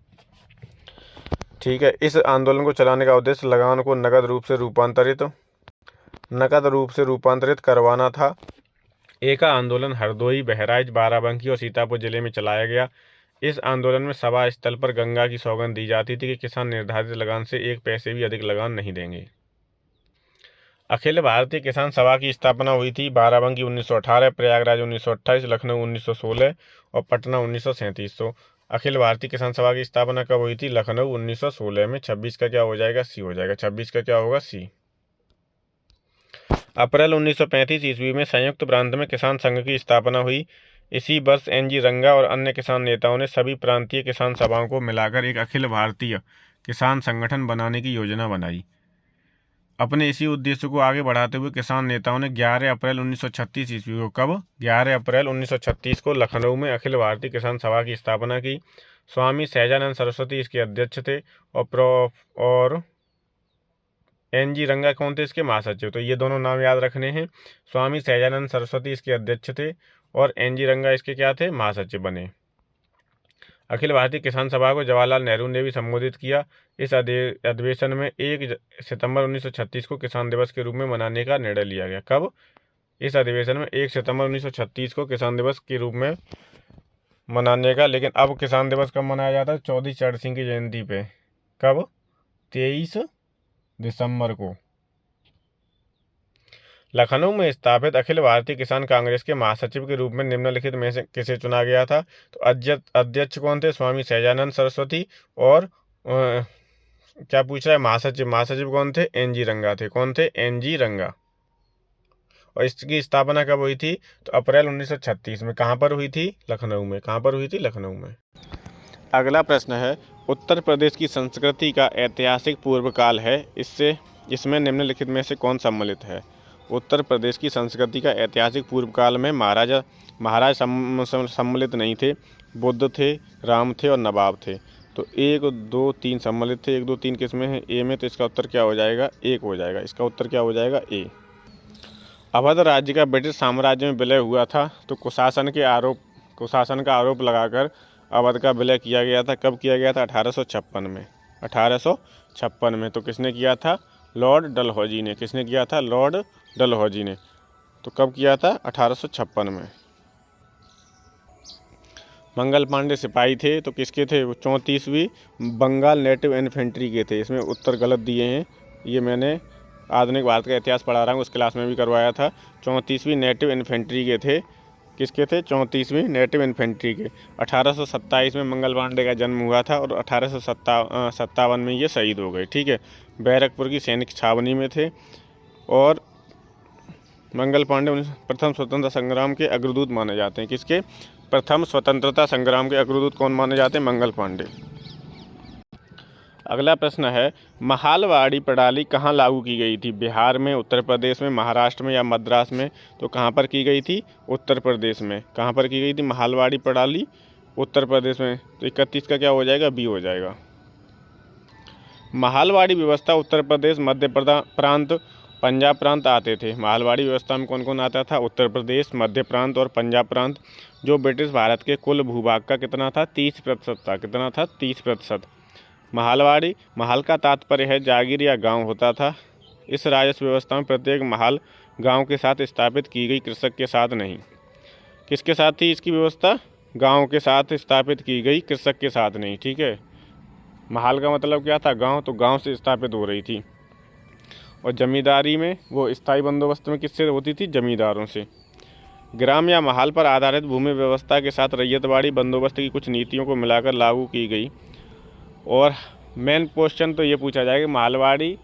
ठीक है, इस आंदोलन को चलाने का उद्देश्य लगान को नकद रूप से रूपांतरित करवाना था। एका आंदोलन हरदोई, बहराइच, बाराबंकी और सीतापुर जिले में चलाया गया। इस आंदोलन में सभा स्थल पर गंगा की सौगंध दी जाती थी कि किसान निर्धारित लगान से 1 पैसे भी अधिक लगान नहीं देंगे। अखिल भारतीय किसान सभा की स्थापना हुई थी बाराबंकी 1918, प्रयागराज 1928, लखनऊ 1916 और पटना 1937। तो अखिल भारतीय किसान सभा की स्थापना कब हुई थी? लखनऊ 1916 में। 26 का क्या हो जाएगा? सी हो जाएगा। 26 का क्या होगा? सी। अप्रैल 1935 ईस्वी में संयुक्त प्रांत में किसान संघ की स्थापना हुई। इसी वर्ष एन.जी. रंगा और अन्य किसान नेताओं ने सभी प्रांतीय किसान सभाओं को मिलाकर एक अखिल भारतीय किसान संगठन बनाने की योजना बनाई। अपने इसी उद्देश्य को आगे बढ़ाते हुए किसान नेताओं ने 11 अप्रैल 1936 ईस्वी को, कब? 11 अप्रैल 1936 को लखनऊ में अखिल भारतीय किसान सभा की स्थापना की। स्वामी सहजानंद सरस्वती इसके अध्यक्ष थे और NG रंगा कौन थे इसके महासचिव, तो ये दोनों नाम याद रखने हैं। स्वामी सहजानंद सरस्वती इसके अध्यक्ष थे और NG रंगा इसके क्या थे, महासचिव बने। अखिल भारतीय किसान सभा को जवाहरलाल नेहरू ने भी संबोधित किया। इस अधिवेशन में 1 सितंबर 1936 को किसान दिवस के रूप में मनाने का निर्णय लिया गया। कब? इस अधिवेशन में 1 सितंबर 1936 को किसान दिवस के रूप में मनाने का। लेकिन अब किसान दिवस कब मनाया जाता है? चौधरी चरण सिंह की जयंती पे। कब? 23 दिसंबर को। लखनऊ में स्थापित अखिल भारतीय किसान कांग्रेस के महासचिव के रूप में निम्नलिखित में से किसे चुना गया था? तो अध्यक्ष कौन थे? स्वामी सहजानंद सरस्वती। और क्या पूछ रहा है? महासचिव कौन थे? NG रंगा थे। कौन थे? NG रंगा। और इसकी स्थापना कब हुई थी? तो अप्रैल 1936 में। कहाँ पर हुई थी? लखनऊ में। कहाँ पर हुई थी? लखनऊ में। अगला प्रश्न है, उत्तर प्रदेश की संस्कृति का ऐतिहासिक पूर्व काल है, इसमें निम्नलिखित में से कौन सम्मिलित है? उत्तर प्रदेश की संस्कृति का ऐतिहासिक पूर्व काल में महाराज सम्मिलित नहीं थे, बुद्ध थे, राम थे और नवाब थे। तो 1, 2, 3 सम्मिलित थे। 1, 2, 3 किस में है? ए में। तो इसका उत्तर क्या हो जाएगा? 1 हो जाएगा। इसका उत्तर क्या हो जाएगा? ए। अवध राज्य का ब्रिटिश साम्राज्य में विलय हुआ था, तो कुशासन का आरोप लगाकर अवध का विलय किया गया था। कब किया गया था? 1856 में। 1856 में। तो किसने किया था? लॉर्ड डलहौजी ने। किसने किया था? लॉर्ड डलहौजी ने। तो कब किया था? 1856 में। मंगल पांडे सिपाही थे, तो किसके थे? वो 34वीं बंगाल नेटिव इन्फेंट्री के थे। इसमें उत्तर गलत दिए हैं, ये मैंने आधुनिक भारत का इतिहास पढ़ा रहा हूँ, उस क्लास में भी करवाया था। 34वीं नेटिव इन्फेंट्री के थे। किसके थे? 34वीं नेटिव इन्फेंट्री के। 1827 में मंगल पांडे का जन्म हुआ था और 1857 में ये शहीद हो गए। ठीक है, बैरकपुर की सैनिक छावनी में थे। और मंगल पांडे प्रथम स्वतंत्रता संग्राम के अग्रदूत माने जाते हैं। किसके? प्रथम स्वतंत्रता संग्राम के अग्रदूत कौन माने जाते हैं? मंगल पांडे। अगला प्रश्न है, महालवाड़ी प्रणाली कहाँ लागू की गई थी? बिहार में, उत्तर प्रदेश में, महाराष्ट्र में या मद्रास में? तो कहाँ पर की गई थी? उत्तर प्रदेश में। कहाँ पर की गई थी महालवाड़ी प्रणाली? उत्तर प्रदेश में। तो 31 का क्या हो जाएगा? बी हो जाएगा। महालवाड़ी व्यवस्था उत्तर प्रदेश, मध्य प्रांत, पंजाब प्रांत आते थे। महालवाड़ी व्यवस्था में कौन कौन आता था? उत्तर प्रदेश, मध्य प्रांत और पंजाब प्रांत, जो ब्रिटिश भारत के कुल भूभाग का कितना था? 30% था। कितना था? 30%। महालवाड़ी, महल का तात्पर्य है जागीर या गांव होता था। इस राजस्व व्यवस्था में प्रत्येक महल गांव के साथ स्थापित की गई, कृषक के साथ नहीं। किसके साथ थी इसकी व्यवस्था? गांव के साथ स्थापित की गई, कृषक के साथ नहीं। ठीक है, महल का मतलब क्या था? गांव, तो गांव से स्थापित हो रही थी। और जमींदारी में, वो स्थायी बंदोबस्त में किससे होती थी? जमींदारों से। ग्राम या महल पर आधारित भूमि व्यवस्था के साथ रैयतवाड़ी बंदोबस्त की कुछ नीतियों को मिलाकर लागू की गई। और मेन क्वेश्चन तो ये पूछा जाएगा, महलवाड़ी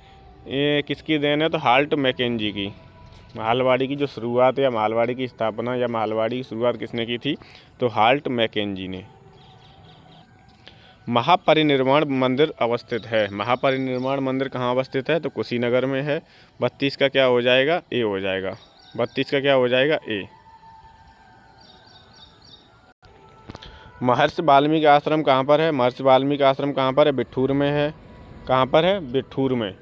किसकी देन है? तो हाल्ट मैकेंजी की। महलवाड़ी की जो शुरुआत या महलवाड़ी की स्थापना या महलवाड़ी की शुरुआत किसने की थी? तो हाल्ट मैकेंजी ने। महापरिनिर्वाण मंदिर अवस्थित है। महापरिनिर्वाण मंदिर कहाँ अवस्थित है? तो कुशीनगर में है। 32 का क्या हो जाएगा? ए हो जाएगा। 32 का क्या हो जाएगा? ए। महर्षि वाल्मीकि आश्रम कहाँ पर है? महर्षि वाल्मीकि आश्रम कहाँ पर है? बिठूर में है। कहाँ पर है? बिठूर में।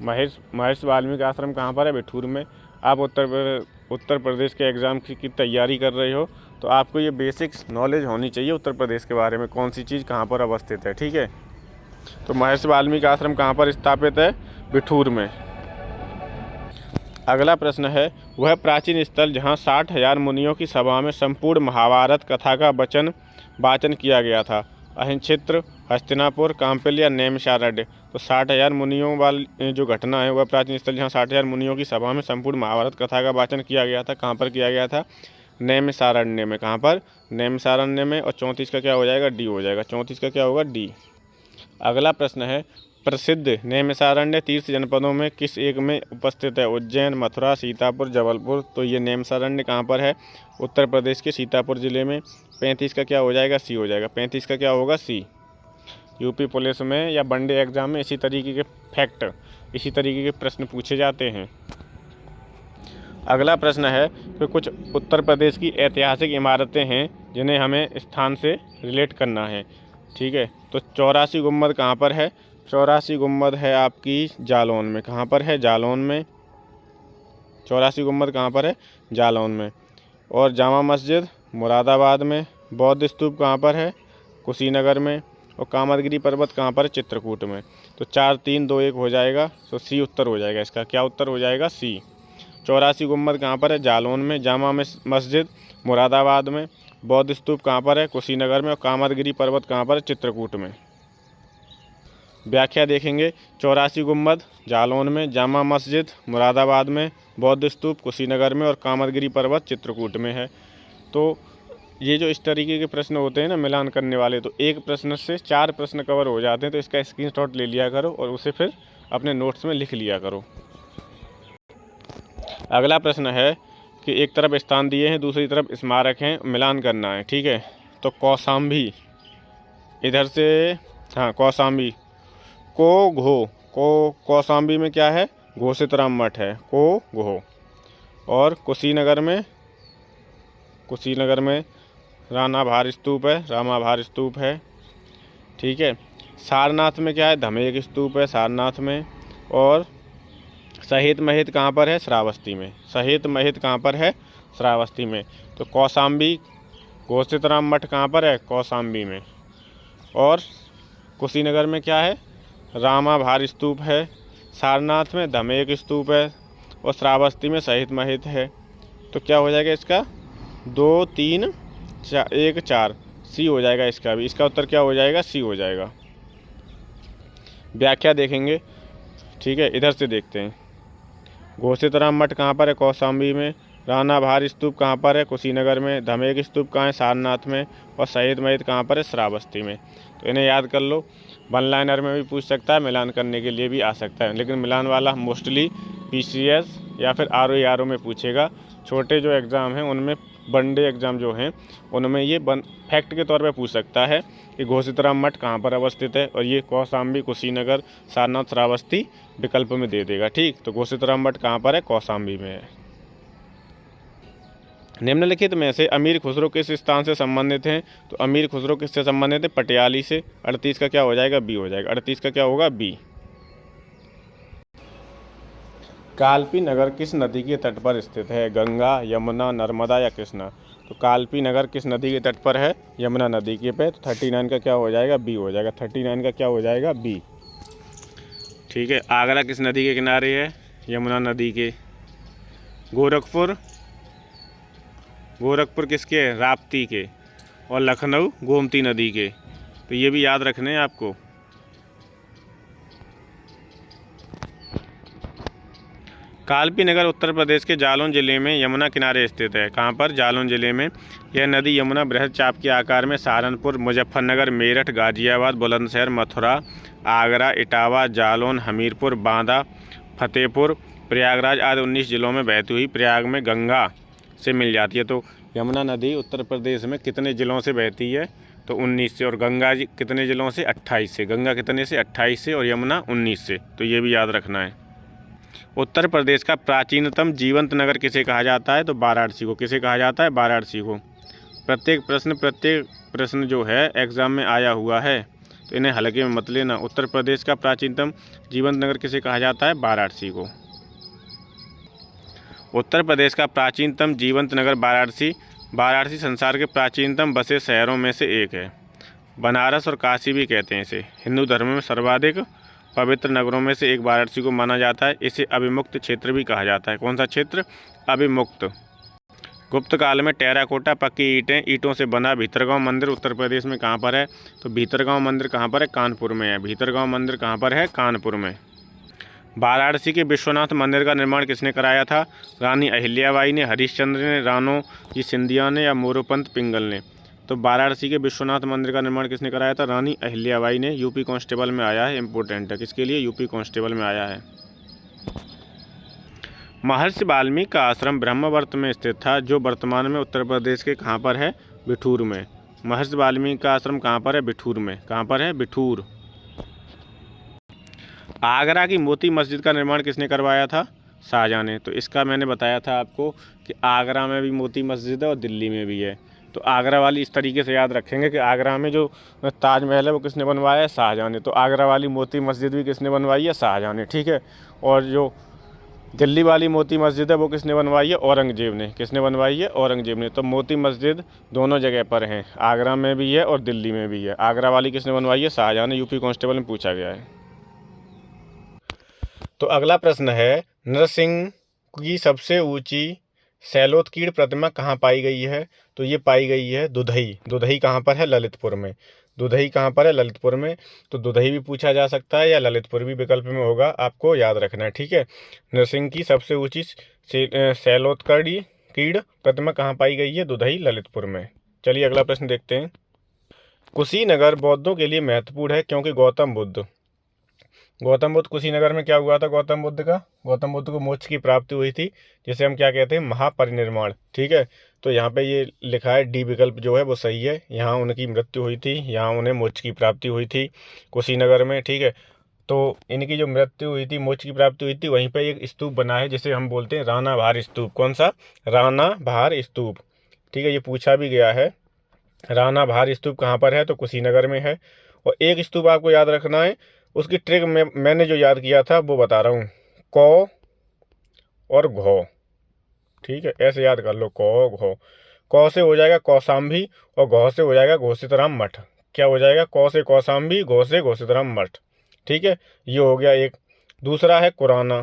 महर्षि वाल्मीकि आश्रम कहाँ पर है? बिठूर में। आप उत्तर प्रदेश के एग्ज़ाम की तैयारी कर रहे हो, तो आपको ये बेसिक्स नॉलेज होनी चाहिए उत्तर प्रदेश के बारे में, कौन सी चीज़ कहाँ पर अवस्थित है। ठीक है, तो महर्षि वाल्मीकि आश्रम कहाँ पर स्थापित है? बिठूर में। अगला प्रश्न है, वह प्राचीन स्थल जहाँ 60,000 मुनियों की सभा में संपूर्ण महाभारत कथा का वाचन किया गया था। अहिंक्षेत्र, हस्तिनापुर, काम्पिल या नैमिषारण्य? तो 60,000 मुनियों वाली जो घटना है, वह प्राचीन स्थल जहाँ 60,000 मुनियों की सभा में संपूर्ण महाभारत कथा का वाचन किया गया था। कहाँ पर किया गया था? नैमिषारण्य में। कहाँ पर? नैमिषारण्य में। और 34 का क्या हो जाएगा? डी हो जाएगा। 34 का क्या होगा? डी। अगला प्रश्न है, प्रसिद्ध नैमिषारण्य तीर्थ जनपदों में किस एक में उपस्थित है? उज्जैन, मथुरा, सीतापुर, जबलपुर? तो ये नैमिषारण्य कहाँ पर है? उत्तर प्रदेश के सीतापुर जिले में। 35 का क्या हो जाएगा? सी हो जाएगा। 35 का क्या होगा? सी। यूपी पुलिस में या वनडे एग्जाम में इसी तरीके के फैक्ट, इसी तरीके के प्रश्न पूछे जाते हैं। अगला प्रश्न है कि कुछ उत्तर प्रदेश की ऐतिहासिक इमारतें हैं जिन्हें हमें स्थान से रिलेट करना है। ठीक है। तो 84 गुम्बद कहाँ पर है? 84 गुम्बद है आपकी जालौन में। कहाँ पर है? जालौन में। 84 गुम्बद कहाँ पर है? जालौन में। और जामा मस्जिद मुरादाबाद में। बौद्ध स्तूप कहाँ पर है? कुशीनगर में। और कामदगिरी पर्वत कहाँ पर है? चित्रकूट में। तो 4 3 2 1 हो जाएगा। तो सी उत्तर हो जाएगा इसका। क्या उत्तर हो जाएगा? सी। 84 गुम्बद कहाँ पर है? जालौन में। जामा मस्जिद मुरादाबाद में। बौद्ध स्तूप कहाँ पर है? कुशीनगर में। और कामदगिरी पर्वत कहाँ पर है? चित्रकूट में। व्याख्या देखेंगे। 84 गुम्बद जालौन में, जामा मस्जिद मुरादाबाद में, बौद्ध स्तूप कुशीनगर में और कामदगिरी पर्वत चित्रकूट में है। तो ये जो इस तरीके के प्रश्न होते हैं ना मिलान करने वाले, तो एक प्रश्न से 4 प्रश्न कवर हो जाते हैं। तो इसका स्क्रीनशॉट ले लिया करो और उसे फिर अपने नोट्स में लिख लिया करो। अगला प्रश्न है कि एक तरफ स्थान दिए हैं, दूसरी तरफ स्मारक हैं, मिलान करना है। ठीक है। तो कौशाम्बी इधर से, हाँ कौशाम्बी कौशाम्बी में क्या है? घोषितराम मठ है। घो। और कुशीनगर में रामाभार स्तूप है। ठीक है। सारनाथ में क्या है? धमेक स्तूप है सारनाथ में। और सहित महित कहाँ पर है? श्रावस्ती में। सहित महित कहाँ पर है? श्रावस्ती में। तो कौशाम्बी घोषितराम मठ कहाँ पर है? कौशाम्बी में। और कुशीनगर में क्या है? रामाभार स्तूप है। सारनाथ में धमेक स्तूप है। और श्रावस्ती में सहित महित है। तो क्या हो जाएगा इसका? 2 3 1 4 सी हो जाएगा इसका भी। इसका उत्तर क्या हो जाएगा? सी हो जाएगा। व्याख्या देखेंगे। ठीक है। इधर से देखते हैं। घोषितराम मठ कहाँ पर है? कौशाम्बी में। रामाभार स्तूप कहाँ पर है? कुशीनगर में। धमेक स्तूप कहाँ है? सारनाथ में। और सहित महित कहाँ पर है? श्रावस्ती में। तो इन्हें याद कर लो। वन लाइनर में भी पूछ सकता है, मिलान करने के लिए भी आ सकता है, लेकिन मिलान वाला मोस्टली पीसीएस या फिर आरओ में पूछेगा। छोटे जो एग्ज़ाम हैं उनमें, वनडे एग्ज़ाम जो हैं उनमें ये फैक्ट के तौर पे पूछ सकता है कि घोषितराम मठ कहाँ पर अवस्थित है। और ये कौशाम्बी, कुशीनगर, सारनाथ, श्रावस्ती विकल्प में दे देगा। ठीक। तो घोषितराम मठ कहाँ पर है? कौशाम्बी में है। निम्नलिखित में से अमीर खुसरो किस स्थान से संबंधित हैं? तो अमीर खुसरो किससे संबंधित है? पटियाली से। 38 का क्या हो जाएगा? बी हो जाएगा। 38 का क्या होगा? बी। कालपी नगर किस नदी के तट पर स्थित है? गंगा, यमुना, नर्मदा या कृष्णा? तो कालपी नगर किस नदी के तट पर है? यमुना नदी के पे। तो 39 का क्या हो जाएगा? बी हो जाएगा। 39 का क्या हो जाएगा? बी। ठीक है। आगरा किस नदी के किनारे है? यमुना नदी के। गोरखपुर किसके है? राप्ती के। और लखनऊ गोमती नदी के। तो ये भी याद रखने हैं आपको। कालपी नगर उत्तर प्रदेश के जालौन जिले में यमुना किनारे स्थित है। कहाँ पर? जालौन जिले में। यह नदी यमुना बृहद चाप के आकार में सहारनपुर, मुजफ्फरनगर, मेरठ, गाजियाबाद, बुलंदशहर, मथुरा, आगरा, इटावा, जालौन, हमीरपुर, बांदा, फतेहपुर, प्रयागराज आदि 19 जिलों में बहती हुई प्रयाग में गंगा से मिल जाती है। तो यमुना नदी उत्तर प्रदेश में कितने ज़िलों से बहती है? तो 19 से। और गंगा जी कितने ज़िलों से? 28 से। गंगा कितने से? 28 से। और यमुना 19 से। तो ये भी याद रखना है। उत्तर प्रदेश का प्राचीनतम जीवंत नगर किसे कहा जाता है? तो वाराणसी को। किसे कहा जाता है? वाराणसी को। प्रत्येक प्रश्न जो है एग्ज़ाम में आया हुआ है, तो इन्हें हल्के में मत लेना। उत्तर प्रदेश का प्राचीनतम जीवंत नगर किसे कहा जाता है? वाराणसी को। उत्तर प्रदेश का प्राचीनतम जीवंत नगर वाराणसी संसार के प्राचीनतम बसे शहरों में से एक है। बनारस और काशी भी कहते हैं इसे। हिंदू धर्म में सर्वाधिक पवित्र नगरों में से एक वाराणसी को माना जाता है। इसे अभिमुक्त क्षेत्र भी कहा जाता है। कौन सा क्षेत्र? अभिमुक्त। गुप्त काल में टेराकोटा पक्की ईंटों से बना भीतरगांव मंदिर उत्तर प्रदेश में कहाँ पर है? तो भीतरगांव मंदिर कहाँ पर है? कानपुर में है। भीतरगांव मंदिर कहाँ पर है? कानपुर में। वाराणसी के विश्वनाथ मंदिर का निर्माण किसने कराया था? रानी अहिल्याबाई ने, हरिश्चंद्र ने, रानो जी सिंधिया ने या मोरोपंत पिंगल ने? तो वाराणसी के विश्वनाथ मंदिर का निर्माण किसने कराया था? रानी अहिल्याबाई ने। यूपी कांस्टेबल में आया है, इंपॉर्टेंट है। किसके लिए? यूपी कांस्टेबल में आया है। महर्षि वाल्मीकि का आश्रम ब्रह्मवर्त में स्थित था, जो वर्तमान में उत्तर प्रदेश के कहाँ पर है? बिठूर में। महर्षि वाल्मीकि का आश्रम कहाँ पर है? बिठूर में। कहाँ पर है? बिठूर। आगरा की मोती मस्जिद का निर्माण किसने करवाया था? शाहजहां ने। तो इसका मैंने बताया था आपको कि आगरा में भी मोती मस्जिद है और दिल्ली में भी है। तो आगरा वाली इस तरीके से याद रखेंगे कि आगरा में जो ताजमहल है वो किसने बनवाया है, शाहजहाँ ने। तो आगरा वाली मोती मस्जिद भी किसने बनवाई है, शाहजहाँ ने, ठीक है। और जो दिल्ली वाली मोती मस्जिद है वो किसने बनवाई है, औरंगजेब ने। किसने बनवाई है, औरंगजेब ने। तो मोती मस्जिद दोनों जगह पर हैं, आगरा में भी है और दिल्ली में भी है। आगरा वाली किसने बनवाई है, शाहजहाँ ने। यूपी कांस्टेबल में पूछा गया है। तो अगला प्रश्न है, नरसिंह की सबसे ऊंची शैलोत्कीर्ण प्रतिमा कहाँ पाई गई है। तो ये पाई गई है दुधई। दुधई कहाँ पर है, ललितपुर में। दुधई कहाँ पर है, ललितपुर में। तो दुधई भी पूछा जा सकता है या ललितपुर भी विकल्प में होगा, आपको याद रखना है, ठीक है। नरसिंह की सबसे ऊंची शैलोत्कीर्ण प्रतिमा कहाँ पाई गई है, दुधई, ललितपुर में। चलिए अगला प्रश्न देखते हैं। कुशीनगर बौद्धों के लिए महत्वपूर्ण है क्योंकि गौतम बुद्ध कुशीनगर में क्या हुआ था, गौतम बुद्ध को मोक्ष की प्राप्ति हुई थी, जिसे हम क्या कहते हैं, महापरिनिर्वाण, ठीक है। तो यहाँ पे ये लिखा है, डी विकल्प जो है वो सही है। यहाँ उनकी मृत्यु हुई थी, यहाँ उन्हें मोक्ष की प्राप्ति हुई थी कुशीनगर में, ठीक है। तो इनकी जो मृत्यु हुई थी, मोक्ष की प्राप्ति हुई थी, वहीं पे एक स्तूप बना है जिसे हम बोलते हैं राणा भार स्तूप। कौन सा, राणा भार स्तूप, ठीक है। ये पूछा भी गया है, राणा भार स्तूप कहाँ पर है, तो कुशीनगर में है। और एक स्तूप आपको याद रखना है, उसकी ट्रिक मैंने जो याद किया था वो बता रहा हूँ, कौ और घौ, ठीक है, ऐसे याद कर लो, कौ घौ। कौ से हो जाएगा कौशाम्बी और घौ से हो जाएगा घोषितराम मठ। क्या हो जाएगा, कौ से कौशाम्बी, घौ से घोषितराम मठ, ठीक है। ये हो गया एक। दूसरा है कुराना।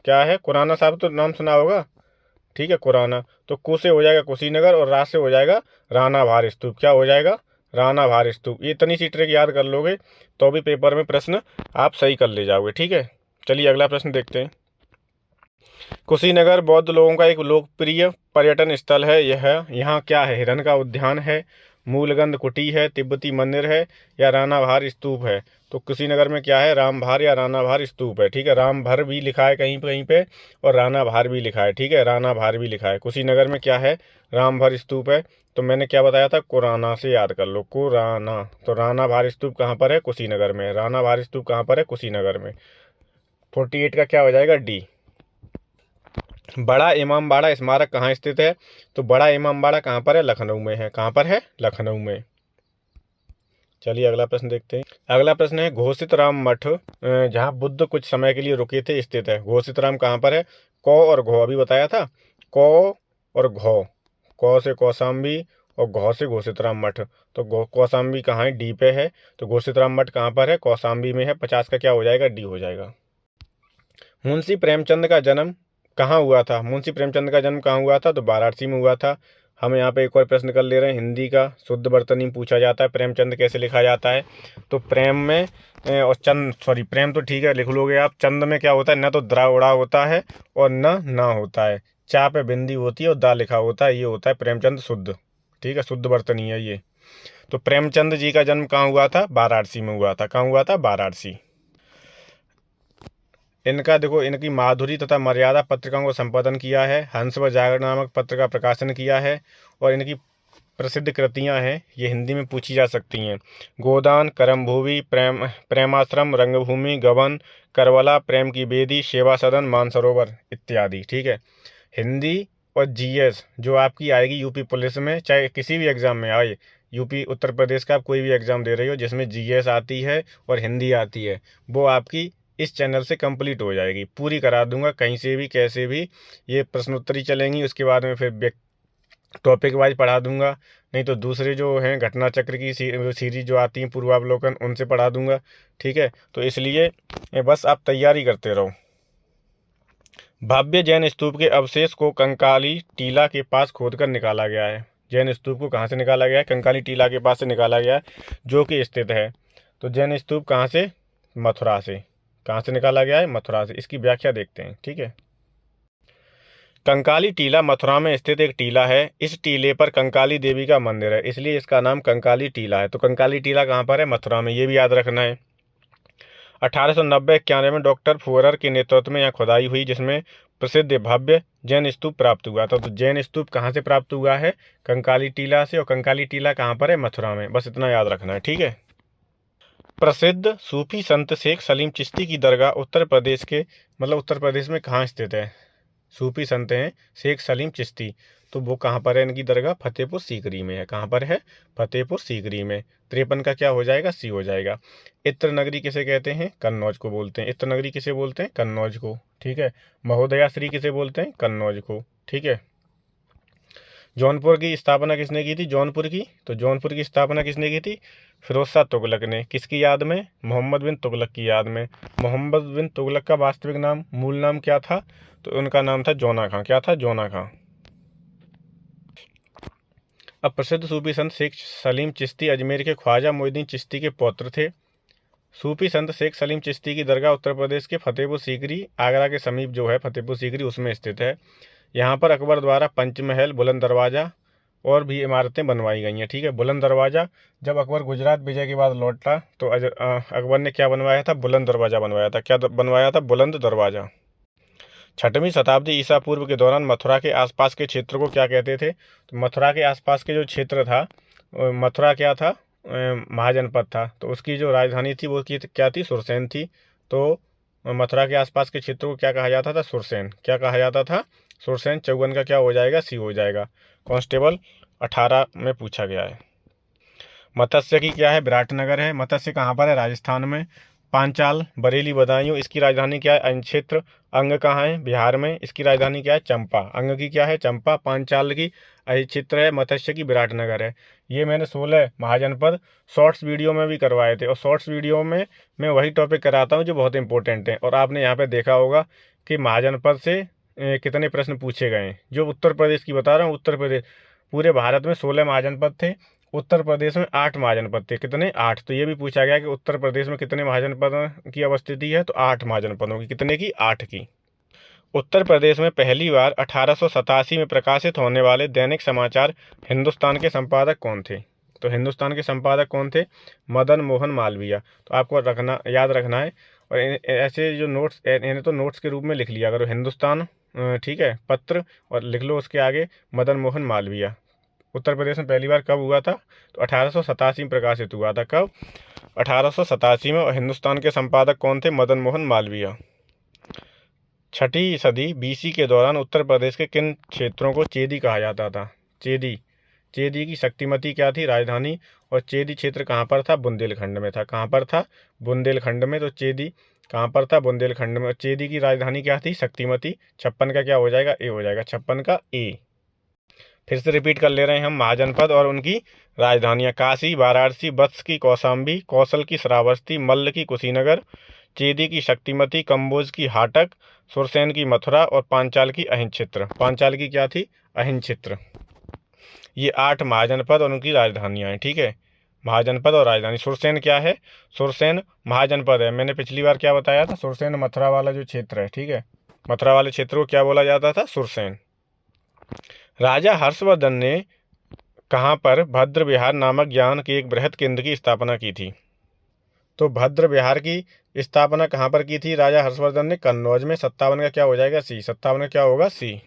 क्या है, कुराना साहब तो नाम सुना होगा, ठीक है, कुराना। तो कु से हो जाएगा कुशीनगर और रा से हो जाएगा राणा भार स्तूप। क्या हो जाएगा, राणा भार स्तूप। ये इतनी सी ट्रिक याद कर लोगे तो भी पेपर में प्रश्न आप सही कर ले जाओगे, ठीक है। चलिए अगला प्रश्न देखते हैं। कुशीनगर बौद्ध लोगों का एक लोकप्रिय पर्यटन स्थल है। यहाँ क्या है, हिरन का उद्यान है, मूलगंध कुटी है, तिब्बती मंदिर है या राणाभार स्तूप है। तो कुशीनगर में क्या है, रामभार या राणाभार स्तूप है, ठीक है। रामभर भी लिखा है कहीं पे और राणाभार भी लिखा है, ठीक है, राणाभार भी लिखा है। कुशीनगर में क्या है, रामभर स्तूप है। तो मैंने क्या बताया था, कुराना से याद कर लो, कुराना। तो राणाभार स्तूप कहाँ पर है, कुशीनगर में। राणाभार स्तूप कहाँ पर है, कुशीनगर में। 48 का क्या हो जाएगा, डी। बड़ा इमामबाड़ा स्मारक कहाँ स्थित है। तो बड़ा इमामबाड़ा कहाँ पर है, लखनऊ में है। कहाँ पर है, लखनऊ में। चलिए अगला प्रश्न देखते हैं। अगला प्रश्न है, घोषित राम मठ जहाँ बुद्ध कुछ समय के लिए रुके थे स्थित है। घोषित राम कहाँ पर है, कौ और घौ अभी बताया था, कौ और घौ। कौ से कौशाम्बी और घौ से घोषित राम मठ। तो कौशाम्बी कहाँ है, डी पे है। तो घोषित राम मठ कहाँ पर है, कौशाम्बी में है। 50 का क्या हो जाएगा, डी हो जाएगा। मुंशी प्रेमचंद का जन्म कहाँ हुआ था। मुंशी प्रेमचंद का जन्म कहाँ हुआ था, तो वाराणसी में हुआ था। हम यहाँ पे एक और प्रश्न कर ले रहे हैं, हिंदी का शुद्ध वर्तनी पूछा जाता है। प्रेमचंद कैसे लिखा जाता है, तो प्रेम में और चंद, सॉरी प्रेम तो ठीक है लिख लोगे आप, चंद में क्या होता है, न तो द्रा उड़ा होता है और न ना होता है, चा पे बिंदी होती है और दा लिखा होता है, ये होता है प्रेमचंद शुद्ध, ठीक है, शुद्ध वर्तनी है ये। तो प्रेमचंद जी का जन्म कहाँ हुआ था, वाराणसी में हुआ था। कहाँ हुआ था, वाराणसी। इनका देखो, इनकी माधुरी तथा मर्यादा पत्रिकाओं को संपादन किया है। हंस व जागरण नामक पत्र का प्रकाशन किया है। और इनकी प्रसिद्ध कृतियां हैं, ये हिंदी में पूछी जा सकती हैं। गोदान, करमभूमि, प्रेमाश्रम, रंगभूमि, गबन, करवला, प्रेम की बेदी, सेवा सदन, मानसरोवर इत्यादि, ठीक है। हिंदी और जीएस जो आपकी आएगी यूपी पुलिस में, चाहे किसी भी एग्जाम में आए, यूपी उत्तर प्रदेश का आप कोई भी एग्जाम दे रही हो जिसमें जीएस आती है और हिंदी आती है, वो आपकी इस चैनल से कंप्लीट हो जाएगी। पूरी करा दूंगा, कहीं से भी कैसे भी ये प्रश्नोत्तरी चलेंगी। उसके बाद में फिर टॉपिक वाइज पढ़ा दूंगा, नहीं तो दूसरे जो हैं घटना चक्र की सीरीज जो आती हैं पूर्वावलोकन, उनसे पढ़ा दूंगा, ठीक है। तो इसलिए बस आप तैयारी करते रहो। भव्य जैन स्तूप के अवशेष को कंकाली टीला के पास खोदकर निकाला गया है। जैन स्तूप को कहाँ से निकाला गया है, कंकाली टीला के पास से निकाला गया है, जो कि स्थित है। तो जैन स्तूप कहाँ से, मथुरा से। कहाँ से निकाला गया है, मथुरा से। इसकी व्याख्या देखते हैं, ठीक है। कंकाली टीला मथुरा में स्थित एक टीला है। इस टीले पर कंकाली देवी का मंदिर है, इसलिए इसका नाम कंकाली टीला है। तो कंकाली टीला कहाँ पर है, मथुरा में, ये भी याद रखना है। 1890-91 में डॉक्टर फुअरर के नेतृत्व में यहाँ खुदाई हुई, जिसमें प्रसिद्ध भव्य जैन स्तूप प्राप्त हुआ था। तो जैन स्तूप कहाँ से प्राप्त हुआ है, कंकाली टीला से। और कंकाली टीला कहाँ पर है, मथुरा में। बस इतना याद रखना है, ठीक है। प्रसिद्ध सूफी संत शेख सलीम चिश्ती की दरगाह उत्तर प्रदेश में कहाँ स्थित है। सूफी संत हैं शेख सलीम चिश्ती, तो वो कहाँ पर है इनकी दरगाह? फतेहपुर सीकरी में है। कहाँ पर है? फतेहपुर सीकरी में। 53 का क्या हो जाएगा? सी हो जाएगा। इत्र नगरी किसे कहते हैं? कन्नौज को बोलते हैं। इत्र नगरी किसे बोलते हैं? कन्नौज को। ठीक है। महोदया श्री किसे बोलते हैं? कन्नौज को। ठीक है। जौनपुर की स्थापना किसने की थी? जौनपुर की, तो जौनपुर की स्थापना किसने की थी? फिरोज शाह तुगलक ने। किसकी याद में? मोहम्मद बिन तुगलक की याद में। मोहम्मद बिन तुगलक का वास्तविक नाम, मूल नाम क्या था? तो उनका नाम था जोना खां। क्या था? जोना खां। अब प्रसिद्ध सूफी संत शेख सलीम चिश्ती अजमेर के ख्वाजा मोइनुद्दीन चिश्ती के पौत्र थे। सूफी संत शेख सलीम चिश्ती की दरगाह उत्तर प्रदेश के फतेहपुर सीकरी, आगरा के समीप जो है फतेहपुर सीकरी, उसमें स्थित है। यहाँ पर अकबर द्वारा पंचमहल, बुलंद दरवाज़ा और भी इमारतें बनवाई गई हैं। ठीक है। बुलंद दरवाज़ा, जब अकबर गुजरात विजय के बाद लौटा तो अकबर ने क्या बनवाया था? बुलंद दरवाज़ा बनवाया था। क्या बनवाया था? बुलंद दरवाज़ा। 6वीं शताब्दी ईसा पूर्व के दौरान मथुरा के आसपास के क्षेत्र को क्या कहते थे? तो मथुरा के आसपास के जो क्षेत्र था, मथुरा क्या था? महाजनपद था। तो उसकी जो राजधानी थी वो क्या थी? सुरसैन थी। तो मथुरा के आसपास के क्षेत्र को क्या कहा जाता था? सुरसैन। क्या कहा जाता था? सुरसैन। 54 का क्या हो जाएगा? सी हो जाएगा। कांस्टेबल 18 में पूछा गया है। मत्स्य की क्या है? विराटनगर है। मत्स्य कहाँ पर है? राजस्थान में। पांचाल, बरेली, बदायूं, इसकी राजधानी क्या है? अंक्षेत्र। अंग कहाँ है? बिहार में। इसकी राजधानी क्या है? चंपा। अंग की क्या है? चंपा। पांचाल की क्षेत्र है। मत्स्य की विराटनगर है। ये मैंने 16 महाजनपद शॉर्ट्स वीडियो में भी करवाए थे, और शॉर्ट्स वीडियो में मैं वही टॉपिक कराता हूँ जो बहुत इंपॉर्टेंट है। और आपने यहाँ पे देखा होगा कि महाजनपद से कितने प्रश्न पूछे गए हैं। जो उत्तर प्रदेश की बता रहा हूँ, उत्तर प्रदेश, पूरे भारत में 16 महाजनपद थे, उत्तर प्रदेश में 8 महाजनपद थे। कितने? 8। तो ये भी पूछा गया कि उत्तर प्रदेश में कितने महाजनपदों की अवस्थिति है? तो 8 महाजनपदों की। कितने की? 8 की। उत्तर प्रदेश में पहली बार 1887 में प्रकाशित होने वाले दैनिक समाचार हिंदुस्तान के संपादक कौन थे? तो हिंदुस्तान के संपादक कौन थे? मदन मोहन मालवीय। तो आपको याद रखना है। और ऐसे जो नोट्स, इन्हें तो नोट्स के रूप में लिख लिया करो। हिंदुस्तान, ठीक है, पत्र, और लिख लो उसके आगे मदन मोहन मालवीय। उत्तर प्रदेश में पहली बार कब हुआ था? तो 1887 में प्रकाशित हुआ था। कब? 1887 में। और हिंदुस्तान के संपादक कौन थे? मदन मोहन मालवीय। 6वीं सदी BC के दौरान उत्तर प्रदेश के किन क्षेत्रों को चेदी कहा जाता था? चेदी। चेदी की शक्तिमती क्या थी? राजधानी। और चेदी क्षेत्र कहाँ पर था? बुंदेलखंड में था। कहाँ पर था? बुंदेलखंड में। तो चेदी कहाँ पर था? बुंदेलखंड में। और चेदी की राजधानी क्या थी? शक्तिमती। 56 का क्या हो जाएगा? ए हो जाएगा। 56 का ए। फिर से रिपीट कर ले रहे हैं हम महाजनपद और उनकी राजधानियाँ। काशी, वाराणसी, वत्स की कौशाम्बी, कौशल की श्रावस्ती, मल्ल की कुशीनगर, चेदी की शक्तिमती, कंबोज की हाटक, सुरसैन की मथुरा और पांचाल की अहिंद क्षेत्र। पांचाल की क्या थी? अहिंद क्षेत्र। ये 8 महाजनपद और उनकी राजधानियाँ हैं। ठीक है। महाजनपद और राजधानी। सुरसैन क्या है? सुरसैन महाजनपद है। मैंने पिछली बार क्या बताया था? सुरसैन मथुरा वाला जो क्षेत्र है। ठीक है। मथुरा वाले क्षेत्र को क्या बोला जाता था? सुरसैन। राजा हर्षवर्धन ने कहाँ पर भद्र विहार नामक ज्ञान के एक बृहद केंद्र की स्थापना की थी? तो भद्र विहार की स्थापना कहाँ पर की थी राजा हर्षवर्धन ने? कन्नौज में। 57 का क्या हो जाएगा? सी। 57 का क्या होगा? सी।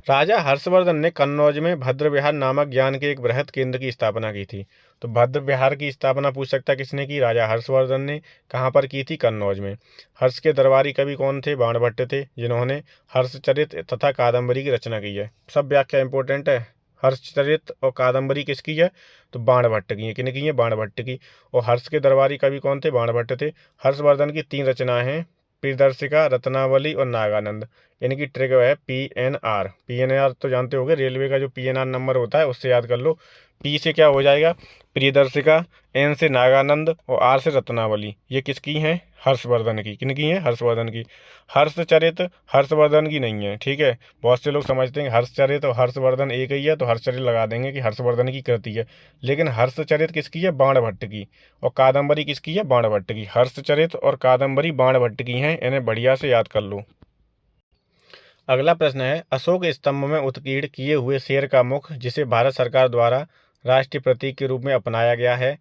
राजा हर्षवर्धन ने कन्नौज में भद्र विहार नामक ज्ञान के एक बृहद केंद्र की स्थापना की थी। तो भद्र विहार की स्थापना पूछ सकता है किसने की? राजा हर्षवर्धन ने। कहाँ पर की थी? कन्नौज में। हर्ष के दरबारी कवि कौन थे? बाणभट्ट थे, जिन्होंने हर्षचरित तथा कादम्बरी की रचना की है। सब व्याख्या इंपॉर्टेंट है। हर्षचरित और कादम्बरी किसकी है? तो बाणभट्ट की है। किन की है? बाणभट्ट की। और हर्ष के दरबारी कवि कौन थे? बाणभट्ट थे। हर्षवर्धन की 3 रचनाएं हैं, प्रियदर्शिका, रत्नावली और नागानंद। इनकी ट्रिक है PNR। PNR तो जानते होंगे, रेलवे का जो PNR नंबर होता है उससे याद कर लो। P से क्या हो जाएगा? प्रियदर्शिका, N से नागानंद और R से रत्नावली। ये किसकी हैं? हर्षवर्धन की। किन की हैं? हर्षवर्धन की। हर्षचरित हर्षवर्धन की नहीं है। ठीक है। बहुत से लोग समझते हैं हर्षचरित और हर्षवर्धन एक ही है, तो हर्षचरित लगा देंगे कि हर्षवर्धन की कृति है। लेकिन हर्षचरित किसकी है? बाणभट्ट की। और कादम्बरी किसकी है? बाणभट्ट की। हर्षचरित और कादम्बरी बाणभट्ट की हैं। इन्हें बढ़िया से याद कर लो। अगला प्रश्न है, अशोक स्तंभ में उत्कीर्ण किए हुए शेर का मुख, जिसे भारत सरकार द्वारा राष्ट्रीय प्रतीक के रूप में अपनाया गया है,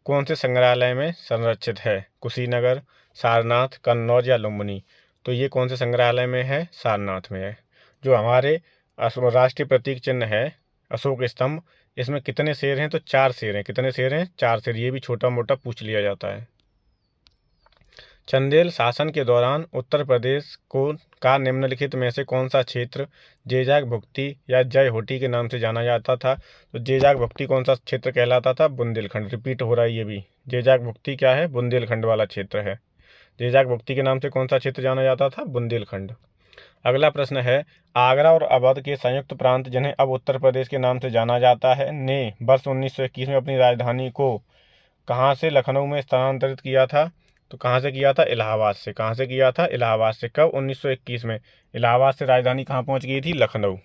कौन से संग्रहालय में संरक्षित है? कुशीनगर, सारनाथ, कन्नौज या लुम्बिनी। तो ये कौन से संग्रहालय में है? सारनाथ में है। जो हमारे राष्ट्रीय प्रतीक चिन्ह है अशोक स्तंभ, इसमें कितने शेर हैं? तो 4 शेर हैं। कितने शेर हैं? 4 शेर। ये भी छोटा मोटा पूछ लिया जाता है। चंदेल शासन के दौरान उत्तर प्रदेश को का निम्नलिखित में से कौन सा क्षेत्र जेजाग भुक्ती या जय होटी के नाम से जाना जाता था? तो जेजाग भुक्ती कौन सा क्षेत्र कहलाता था? बुंदेलखंड। रिपीट हो रहा है ये भी। जेजाग भुक्ती क्या है? बुंदेलखंड वाला क्षेत्र है। जेजाग भुक्ती के नाम से कौन सा क्षेत्र जाना जाता था? बुंदेलखंड। अगला प्रश्न है, आगरा और अवध के संयुक्त प्रांत जिन्हें अब उत्तर प्रदेश के नाम से जाना जाता है ने वर्ष 1921 में अपनी राजधानी को कहाँ से लखनऊ में स्थानांतरित किया था? तो कहाँ से किया था? इलाहाबाद से। कहाँ से किया था? इलाहाबाद से। कब? 1921 में। इलाहाबाद से राजधानी कहाँ पहुँच गई थी? लखनऊ।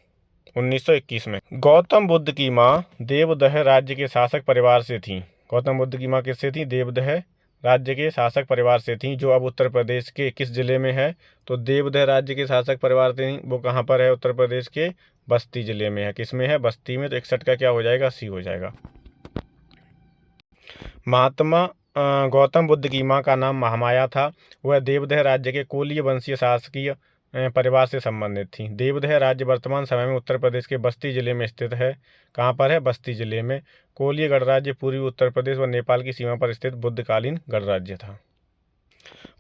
1921 में। गौतम बुद्ध की माँ देवदह राज्य के शासक परिवार से थी। गौतम बुद्ध की माँ किससे थी? देवदह राज्य के शासक परिवार से थी, जो अब उत्तर प्रदेश के किस जिले में है? तो देवदह राज्य के शासक परिवार से वो कहाँ पर है? उत्तर प्रदेश के बस्ती जिले में है। किस में है? बस्ती में। तो 61 का क्या हो जाएगा? सी हो जाएगा। महात्मा गौतम बुद्ध की मां का नाम महामाया था। वह देवदह राज्य के कोलीय वंशीय शासकीय परिवार से संबंधित थी। देवदह राज्य वर्तमान समय में उत्तर प्रदेश के बस्ती जिले में स्थित है। कहाँ पर है? बस्ती जिले में। कोलीय गणराज्य पूर्वी उत्तर प्रदेश व नेपाल की सीमा पर स्थित बुद्धकालीन गणराज्य था।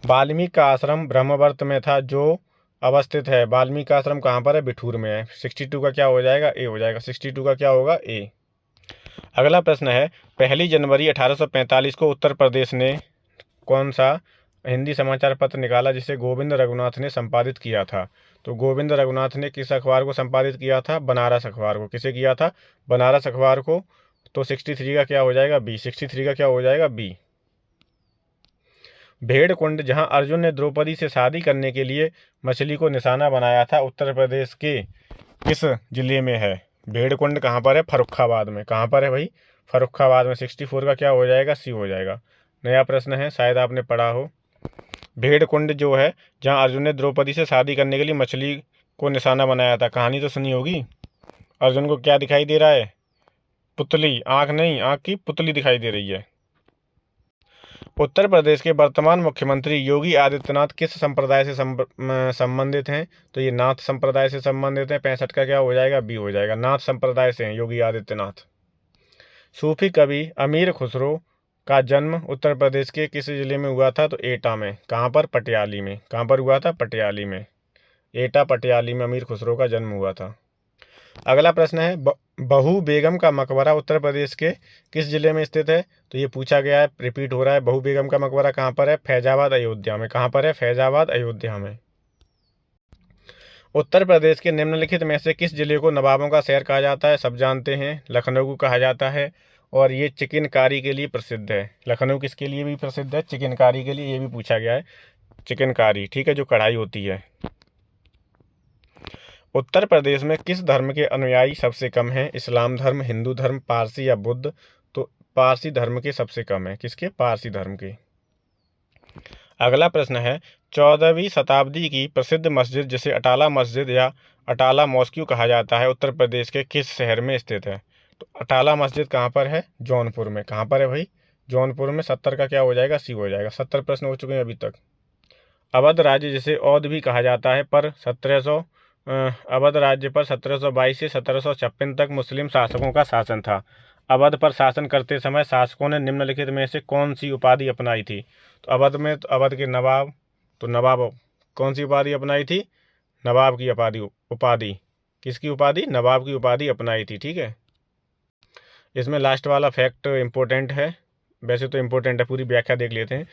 वाल्मीकि का आश्रम ब्रह्मवर्त में था, जो अवस्थित है। वाल्मीकि का आश्रम कहाँ पर है? बिठूर में है। 62 का क्या हो जाएगा? ए हो जाएगा। 62 का क्या होगा? ए। अगला प्रश्न है, 1 जनवरी 1845 को उत्तर प्रदेश ने कौन सा हिंदी समाचार पत्र निकाला जिसे गोविंद रघुनाथ ने संपादित किया था? तो गोविंद रघुनाथ ने किस अखबार को संपादित किया था? बनारस अखबार को। किसे किया था? बनारस अखबार को। तो 63 का क्या हो जाएगा? बी। 63 का क्या हो जाएगा? बी। भेड़ कुंड, जहां अर्जुन ने द्रौपदी से शादी करने के लिए मछली को निशाना बनाया था, उत्तर प्रदेश के किस जिले में है? भेड़ कुंड कहाँ पर है? फर्रुखाबाद में। कहाँ पर है भाई? फर्रुखाबाद में। 64 का क्या हो जाएगा? सी हो जाएगा। नया प्रश्न है, शायद आपने पढ़ा हो। भेड़ कुंड जो है, जहाँ अर्जुन ने द्रौपदी से शादी करने के लिए मछली को निशाना बनाया था। कहानी तो सुनी होगी। अर्जुन को क्या दिखाई दे रहा है? पुतली। आँख नहीं, आँख की पुतली दिखाई दे रही है। उत्तर प्रदेश के वर्तमान मुख्यमंत्री योगी आदित्यनाथ किस संप्रदाय से संबंधित हैं? तो ये नाथ संप्रदाय से संबंधित हैं। 65 का क्या हो जाएगा? बी हो जाएगा। नाथ संप्रदाय से हैं योगी आदित्यनाथ। सूफी कवि अमीर खुसरो का जन्म उत्तर प्रदेश के किस जिले में हुआ था? तो एटा में। कहाँ पर? पटियाली में। कहाँ पर हुआ था? पटियाली में। एटा पटियाली में अमीर खुसरो का जन्म हुआ था। अगला प्रश्न है, बहू बेगम का मकबरा उत्तर प्रदेश के किस जिले में स्थित है? तो ये पूछा गया है, रिपीट हो रहा है। बहू बेगम का मकबरा कहाँ पर है? फैजाबाद अयोध्या में। कहाँ पर है? फैजाबाद अयोध्या में। उत्तर प्रदेश के निम्नलिखित में से किस जिले को नवाबों का शहर कहा जाता है? सब जानते हैं, लखनऊ को कहा जाता है। और ये चिकनकारी के लिए प्रसिद्ध है। लखनऊ किसके लिए भी प्रसिद्ध है? चिकनकारी के लिए। ये भी पूछा गया है, चिकनकारी, ठीक है, जो कढ़ाई होती है। उत्तर प्रदेश में किस धर्म के अनुयायी सबसे कम हैं? इस्लाम धर्म, हिंदू धर्म, पारसी या बुद्ध? तो पारसी धर्म के सबसे कम है। किसके? पारसी धर्म के। अगला प्रश्न है, 14वीं शताब्दी की प्रसिद्ध मस्जिद जिसे अटाला मस्जिद या अटाला मॉस्क्यू कहा जाता है, उत्तर प्रदेश के किस शहर में स्थित है? तो अटाला मस्जिद कहाँ पर है? जौनपुर में। कहाँ पर है भाई? जौनपुर में। 70 का क्या हो जाएगा? सी हो जाएगा। 70 प्रश्न हो चुके हैं अभी तक। अवध राज्य जिसे औध भी कहा जाता है पर 1700 अवध राज्य पर 1722 से 1756 तक मुस्लिम शासकों का शासन था। अवध पर शासन करते समय शासकों ने निम्नलिखित में से कौन सी उपाधि अपनाई थी? तो अवध में तो अवध के नवाब, तो नवाब कौन सी उपाधि अपनाई थी? नवाब की उपाधि। किसकी उपाधि? नवाब की उपाधि अपनाई थी। ठीक है, इसमें लास्ट वाला फैक्ट इंपॉर्टेंट है। वैसे तो इंपॉर्टेंट है, पूरी व्याख्या देख लेते हैं।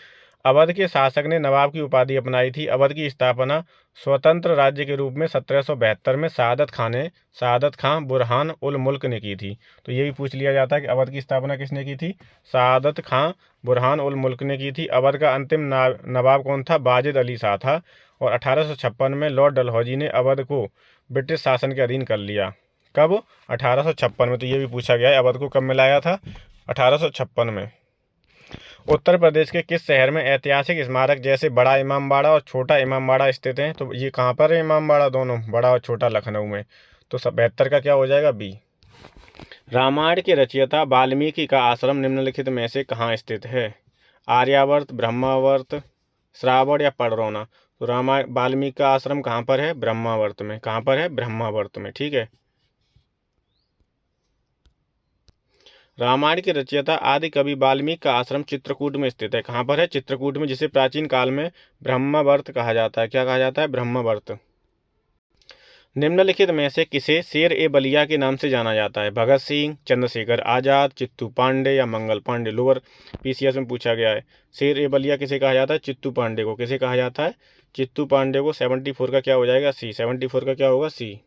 अवध के शासक ने नवाब की उपाधि अपनाई थी। अवध की स्थापना स्वतंत्र राज्य के रूप में 1772 में सादत खां बुरहान उल मुल्क ने की थी। तो ये भी पूछ लिया जाता है कि अवध की स्थापना किसने की थी? सादत खां बुरहान उल मुल्क ने की थी। अवध का अंतिम नवाब कौन था? वाजिद अली शाह था। और 1856 में लॉर्ड डलहौजी ने अवध को ब्रिटिश शासन के अधीन कर लिया। कब? 1856 में। तो ये भी पूछा गया है, अवध को कब मिलाया था? 1856 में। उत्तर प्रदेश के किस शहर में ऐतिहासिक स्मारक जैसे बड़ा इमामबाड़ा और छोटा इमामबाड़ा स्थित हैं? तो ये कहाँ पर है इमामबाड़ा? दोनों, बड़ा और छोटा, लखनऊ में। तो 72 का क्या हो जाएगा? बी। रामायण के रचयिता वाल्मीकि का आश्रम निम्नलिखित में से कहाँ स्थित है? आर्यावर्त, ब्रह्मावर्त, श्रावण या पडरौना? तो रामायण वाल्मीकि का आश्रम कहाँ पर है? ब्रह्मावर्त में। कहाँ पर है? ब्रह्मावर्त में। ठीक है। रामायण के रचयिता आदि कवि वाल्मीकि का आश्रम चित्रकूट में स्थित है। कहाँ पर है? चित्रकूट में, जिसे प्राचीन काल में ब्रह्मावर्त कहा जाता है। क्या कहा जाता है? ब्रह्मावर्त। निम्नलिखित में से किसे शेर ए बलिया के नाम से जाना जाता है? भगत सिंह, चंद्रशेखर आजाद, चित्तू पांडे या मंगल पांडे? लोअर पीसीएस में पूछा गया है। शेर ए बलिया किसे कहा जाता है? चित्तू पांडे को। किसे कहा जाता है? चित्तू पांडे को। 74 का क्या हो जाएगा? सी। 74 का क्या होगा? सी।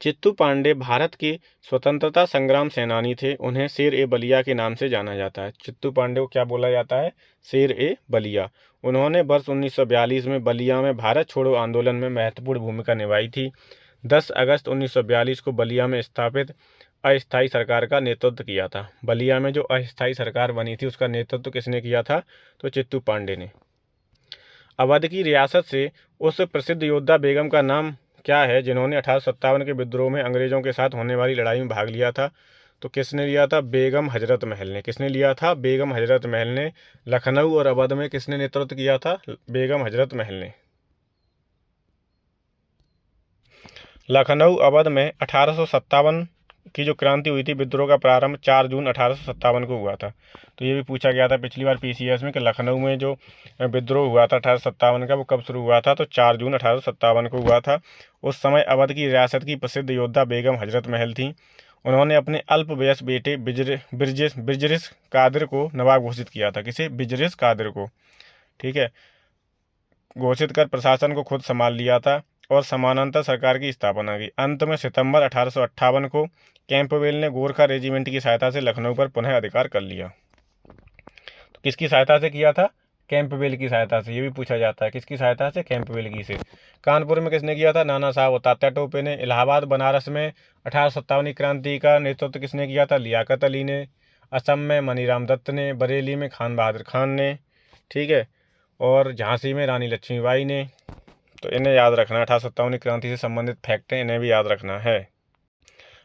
चित्तू पांडे भारत के स्वतंत्रता संग्राम सेनानी थे। उन्हें शेर ए बलिया के नाम से जाना जाता है। चित्तू पांडे को क्या बोला जाता है? शेर ए बलिया। उन्होंने वर्ष 1942 में बलिया में भारत छोड़ो आंदोलन में महत्वपूर्ण भूमिका निभाई थी। 10 अगस्त 1942 को बलिया में स्थापित अस्थायी सरकार का नेतृत्व किया था। बलिया में जो अस्थायी सरकार बनी थी उसका नेतृत्व किसने किया था? तो चित्तू पांडे ने। अवध की रियासत से उस प्रसिद्ध योद्धा बेगम का नाम क्या है जिन्होंने 1857 के विद्रोह में अंग्रेजों के साथ होने वाली लड़ाई में भाग लिया था? तो किसने लिया था? बेगम हजरत महल ने। किसने लिया था? बेगम हजरत महल ने। लखनऊ और अवध में किसने नेतृत्व किया था? बेगम हजरत महल ने। लखनऊ अवध में 1857 की जो क्रांति हुई थी, विद्रोह का प्रारंभ 4 जून 1857 को हुआ था। तो ये भी पूछा गया था पिछली बार पीसीएस में कि लखनऊ में जो विद्रोह हुआ था 1857 का, वो कब शुरू हुआ था? तो 4 जून 1857 को हुआ था। उस समय अवध की रियासत की प्रसिद्ध योद्धा बेगम हजरत महल थी। उन्होंने अपने अल्पवयस बेटे बिजरिस कादिर को नवाब घोषित किया था। किसे? बिजरिस कादिर को। ठीक है, घोषित कर प्रशासन को खुद संभाल लिया था और समानांतर सरकार की स्थापना की। अंत में सितंबर 1858 को कैंपबेल ने गोरखा रेजिमेंट की सहायता से लखनऊ पर पुनः अधिकार कर लिया। तो किसकी सहायता से किया था? कैंपबेल की सहायता से। ये भी पूछा जाता है, किसकी सहायता से? कैंपबेल की से। कानपुर में किसने किया था? नाना साहब और तात्या टोपे ने। इलाहाबाद बनारस में 1857 क्रांति का नेतृत्व किसने किया था? लियाकत अली ने। असम में मनीराम दत्त ने। बरेली में खान बहादुर खान ने। ठीक है, और झांसी में रानी लक्ष्मीबाई ने। तो इन्हें याद रखना। 1857 क्रांति से संबंधित फैक्ट हैं, इन्हें भी याद रखना है।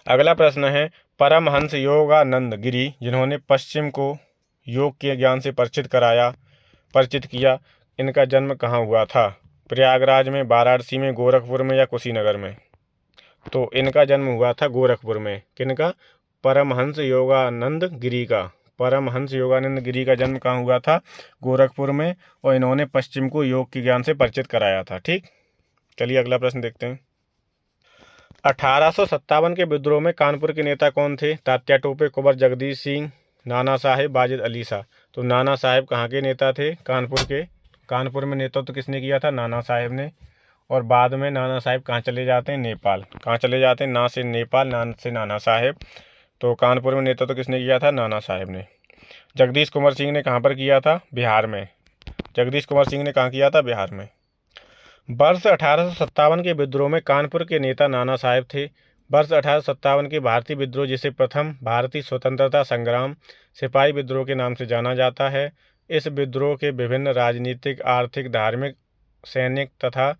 अगला प्रश्न है, परमहंस योगानंद गिरी जिन्होंने पश्चिम को योग के ज्ञान से परिचित किया, इनका जन्म कहाँ हुआ था? प्रयागराज में, वाराणसी में, गोरखपुर में या कुशीनगर में? तो इनका जन्म हुआ था गोरखपुर में। किनका? परमहंस योगानंद गिरी का। परमहंस योगानंद गिरी का जन्म कहाँ हुआ था? गोरखपुर में। और इन्होंने पश्चिम को योग के ज्ञान से परिचित कराया था। ठीक, चलिए अगला प्रश्न देखते हैं। 1857 के विद्रोह में कानपुर के नेता कौन थे? तात्या टोपे, कुंवर जगदीश सिंह, नाना साहेब, वाजिद अली शाह। तो नाना साहेब कहाँ के नेता थे? कानपुर के। कानपुर में नेतृत्व किसने किया था? नाना साहेब ने। और बाद में नाना साहेब कहाँ चले जाते हैं? नेपाल। कहाँ चले जाते हैं? ना से नेपाल, ना से नाना साहेब। तो कानपुर में नेतृत्व किसने किया था? नाना साहेब ने। जगदीश कुंवर सिंह ने कहाँ पर किया था? बिहार में। जगदीश कुंवर सिंह ने कहाँ किया था? बिहार में। वर्ष 1857 के विद्रोह में कानपुर के नेता नाना साहेब थे। वर्ष 1857 के भारतीय विद्रोह, जिसे प्रथम भारतीय स्वतंत्रता संग्राम सिपाही विद्रोह के नाम से जाना जाता है, इस विद्रोह के विभिन्न राजनीतिक, आर्थिक, धार्मिक, सैनिक तथा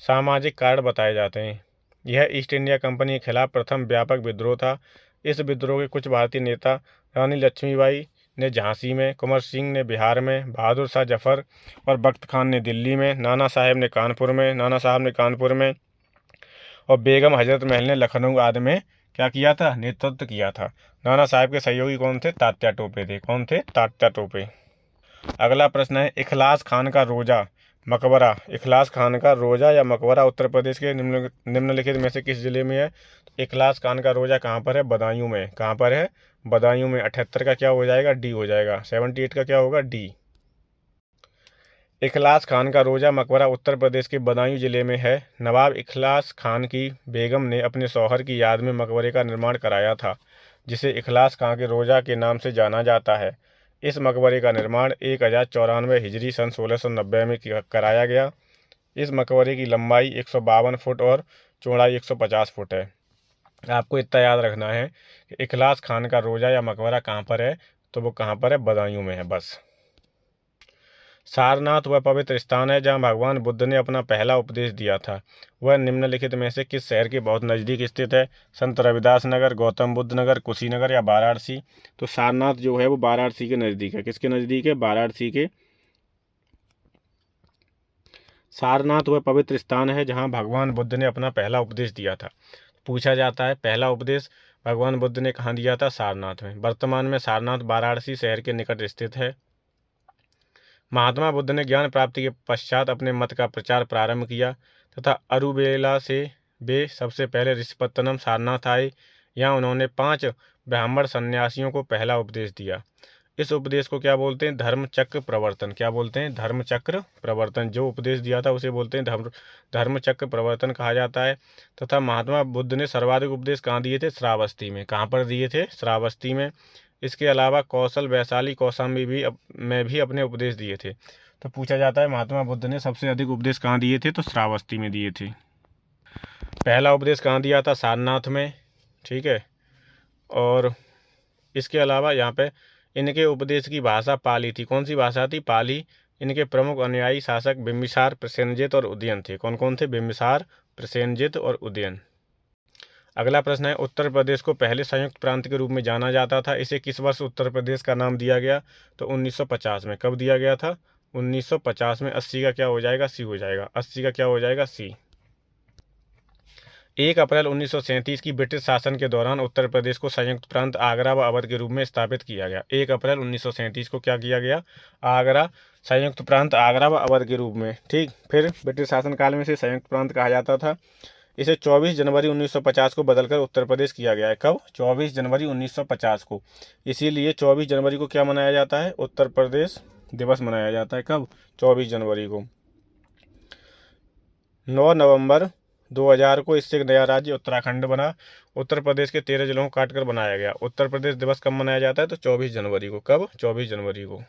सामाजिक कारण बताए जाते हैं। यह ईस्ट इंडिया कंपनी के खिलाफ प्रथम व्यापक विद्रोह था। इस विद्रोह के कुछ भारतीय नेता रानी लक्ष्मीबाई ने झांसी में, कुंवर सिंह ने बिहार में, बहादुर शाह जफर और बख्त खान ने दिल्ली में, नाना साहब ने कानपुर में और बेगम हजरत महल ने लखनऊ आदि में क्या किया था? नेतृत्व किया था। नाना साहब के सहयोगी कौन थे? तात्या टोपे थे। कौन थे? तात्या टोपे। अगला प्रश्न है, इखलास खान का रोजा मकबरा, इखलास खान का रोजा या मकबरा उत्तर प्रदेश के निम्नलिखित में से किस जिले में है? इखलास खान का रोजा कहाँ पर है? बदायूं में। कहाँ पर है? बदायूं में। 78 का क्या हो जाएगा? डी हो जाएगा। 78 का क्या होगा? डी। इखलास खान का रोजा मकबरा उत्तर प्रदेश के बदायूं जिले में है। नवाब इखलास खान की बेगम ने अपने शौहर की याद में मकबरे का निर्माण कराया था, जिसे इखलास खान के रोजा के नाम से जाना जाता है। इस मकबरे का निर्माण 1094 हिजरी सन 1690 में कराया गया। इस मकबरे की लंबाई 152 फुट और चौड़ाई 150 फुट है। आपको इतना याद रखना है कि इखलास खान का रोजा या मकबरा कहाँ पर है? तो वो कहाँ पर है? बदायूं में है। बस। सारनाथ वह पवित्र स्थान है जहाँ भगवान बुद्ध ने अपना पहला उपदेश दिया था। वह निम्नलिखित में से किस शहर के बहुत नज़दीक स्थित है? संत रविदास नगर, गौतम बुद्ध नगर, कुशीनगर या वाराणसी? तो सारनाथ जो है वो वाराणसी के नज़दीक है। किसके नज़दीक है? वाराणसी के। सारनाथ वह पवित्र स्थान है जहाँ भगवान बुद्ध ने अपना पहला उपदेश दिया था। पूछा जाता है पहला उपदेश भगवान बुद्ध ने कहाँ दिया था? सारनाथ में। वर्तमान में सारनाथ वाराणसी शहर के निकट स्थित है। महात्मा बुद्ध ने ज्ञान प्राप्ति के पश्चात अपने मत का प्रचार प्रारंभ किया तथा अरुवेला से वे सबसे पहले ऋषिपत्तनम सारनाथ आए। यहाँ उन्होंने 5 ब्राह्मण सन्यासियों को पहला उपदेश दिया। इस उपदेश को क्या बोलते हैं? धर्मचक्र प्रवर्तन। क्या बोलते हैं? धर्मचक्र प्रवर्तन। जो उपदेश दिया था उसे बोलते हैं धर्मचक्र प्रवर्तन कहा जाता है। तथा महात्मा बुद्ध ने सर्वाधिक उपदेश कहाँ दिए थे? श्रावस्ती में। कहाँ पर दिए थे? श्रावस्ती में। इसके अलावा कौशल, वैशाली, कौशाम्बी में भी अपने उपदेश दिए थे। तो पूछा जाता है महात्मा बुद्ध ने सबसे अधिक उपदेश कहाँ दिए थे? तो श्रावस्ती में दिए थे। पहला उपदेश कहाँ दिया था? सारनाथ में। ठीक है। और इसके अलावा यहाँ पे इनके उपदेश की भाषा पाली थी। कौन सी भाषा थी? पाली। इनके प्रमुख अनुयायी शासक बिम्बिसार, प्रसेनजित और उदयन थे। कौन कौन थे? बिम्बिसार, प्रसेनजित और उदयन। अगला प्रश्न है, उत्तर प्रदेश को पहले संयुक्त प्रांत के रूप में जाना जाता था। इसे किस वर्ष उत्तर प्रदेश का नाम दिया गया? तो 1950 में। कब दिया गया था? 1950 में। 80 का क्या हो जाएगा? सी हो जाएगा। 80 का क्या हो जाएगा? सी। 1 अप्रैल 1937 की ब्रिटिश शासन के दौरान उत्तर प्रदेश को संयुक्त प्रांत आगरा व अवध के रूप में स्थापित किया गया। 1 अप्रैल 1937 को क्या किया गया? आगरा, संयुक्त प्रांत आगरा व अवध के रूप में। ठीक। फिर ब्रिटिश शासन काल में इसे संयुक्त प्रांत कहा जाता था। इसे 24 जनवरी 1950 को बदलकर उत्तर प्रदेश किया गया है। कब? 24 जनवरी 1950 को। इसीलिए 24 जनवरी को क्या मनाया जाता है? उत्तर प्रदेश दिवस मनाया जाता है। कब? 24 जनवरी को। 9 नवंबर 2000 को इससे एक नया राज्य उत्तराखंड बना। उत्तर प्रदेश के 13 जिलों को काटकर बनाया गया। उत्तर प्रदेश दिवस कब मनाया जाता है? तो 24 जनवरी को। कब? 24 जनवरी को।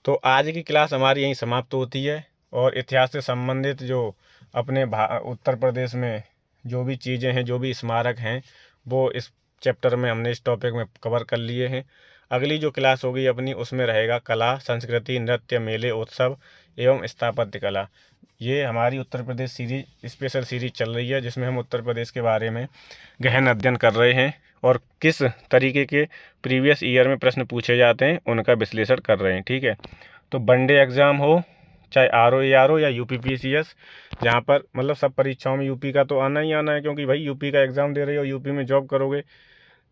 तो आज की क्लास हमारी यहीं समाप्त होती है। और इतिहास से संबंधित जो अपने उत्तर प्रदेश में जो भी चीज़ें हैं, जो भी स्मारक हैं, वो इस चैप्टर में हमने इस टॉपिक में कवर कर लिए हैं। अगली जो क्लास होगी अपनी उसमें रहेगा कला, संस्कृति, नृत्य, मेले, उत्सव एवं स्थापत्य कला। ये हमारी Uttar Pradesh series, special series चल रही है जिसमें हम उत्तर प्रदेश के बारे में गहन अध्ययन कर रहे हैं और किस तरीके के प्रीवियस ईयर में प्रश्न पूछे जाते हैं उनका विश्लेषण कर रहे हैं। ठीक है। तो वनडे एग्ज़ाम हो, चाहे RO या UPPCS, जहाँ पर मतलब सब परीक्षाओं में यूपी का तो आना ही आना है, क्योंकि भाई यूपी का एग्ज़ाम दे रहे हो, यूपी में जॉब करोगे,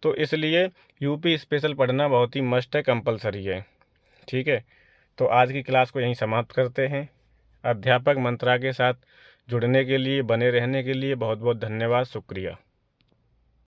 तो इसलिए यूपी स्पेशल पढ़ना बहुत ही मस्ट है, कंपलसरी है। ठीक है। तो आज की क्लास को यहीं समाप्त करते हैं। अध्यापक मंत्रा के साथ जुड़ने के लिए, बने रहने के लिए बहुत बहुत धन्यवाद, शुक्रिया।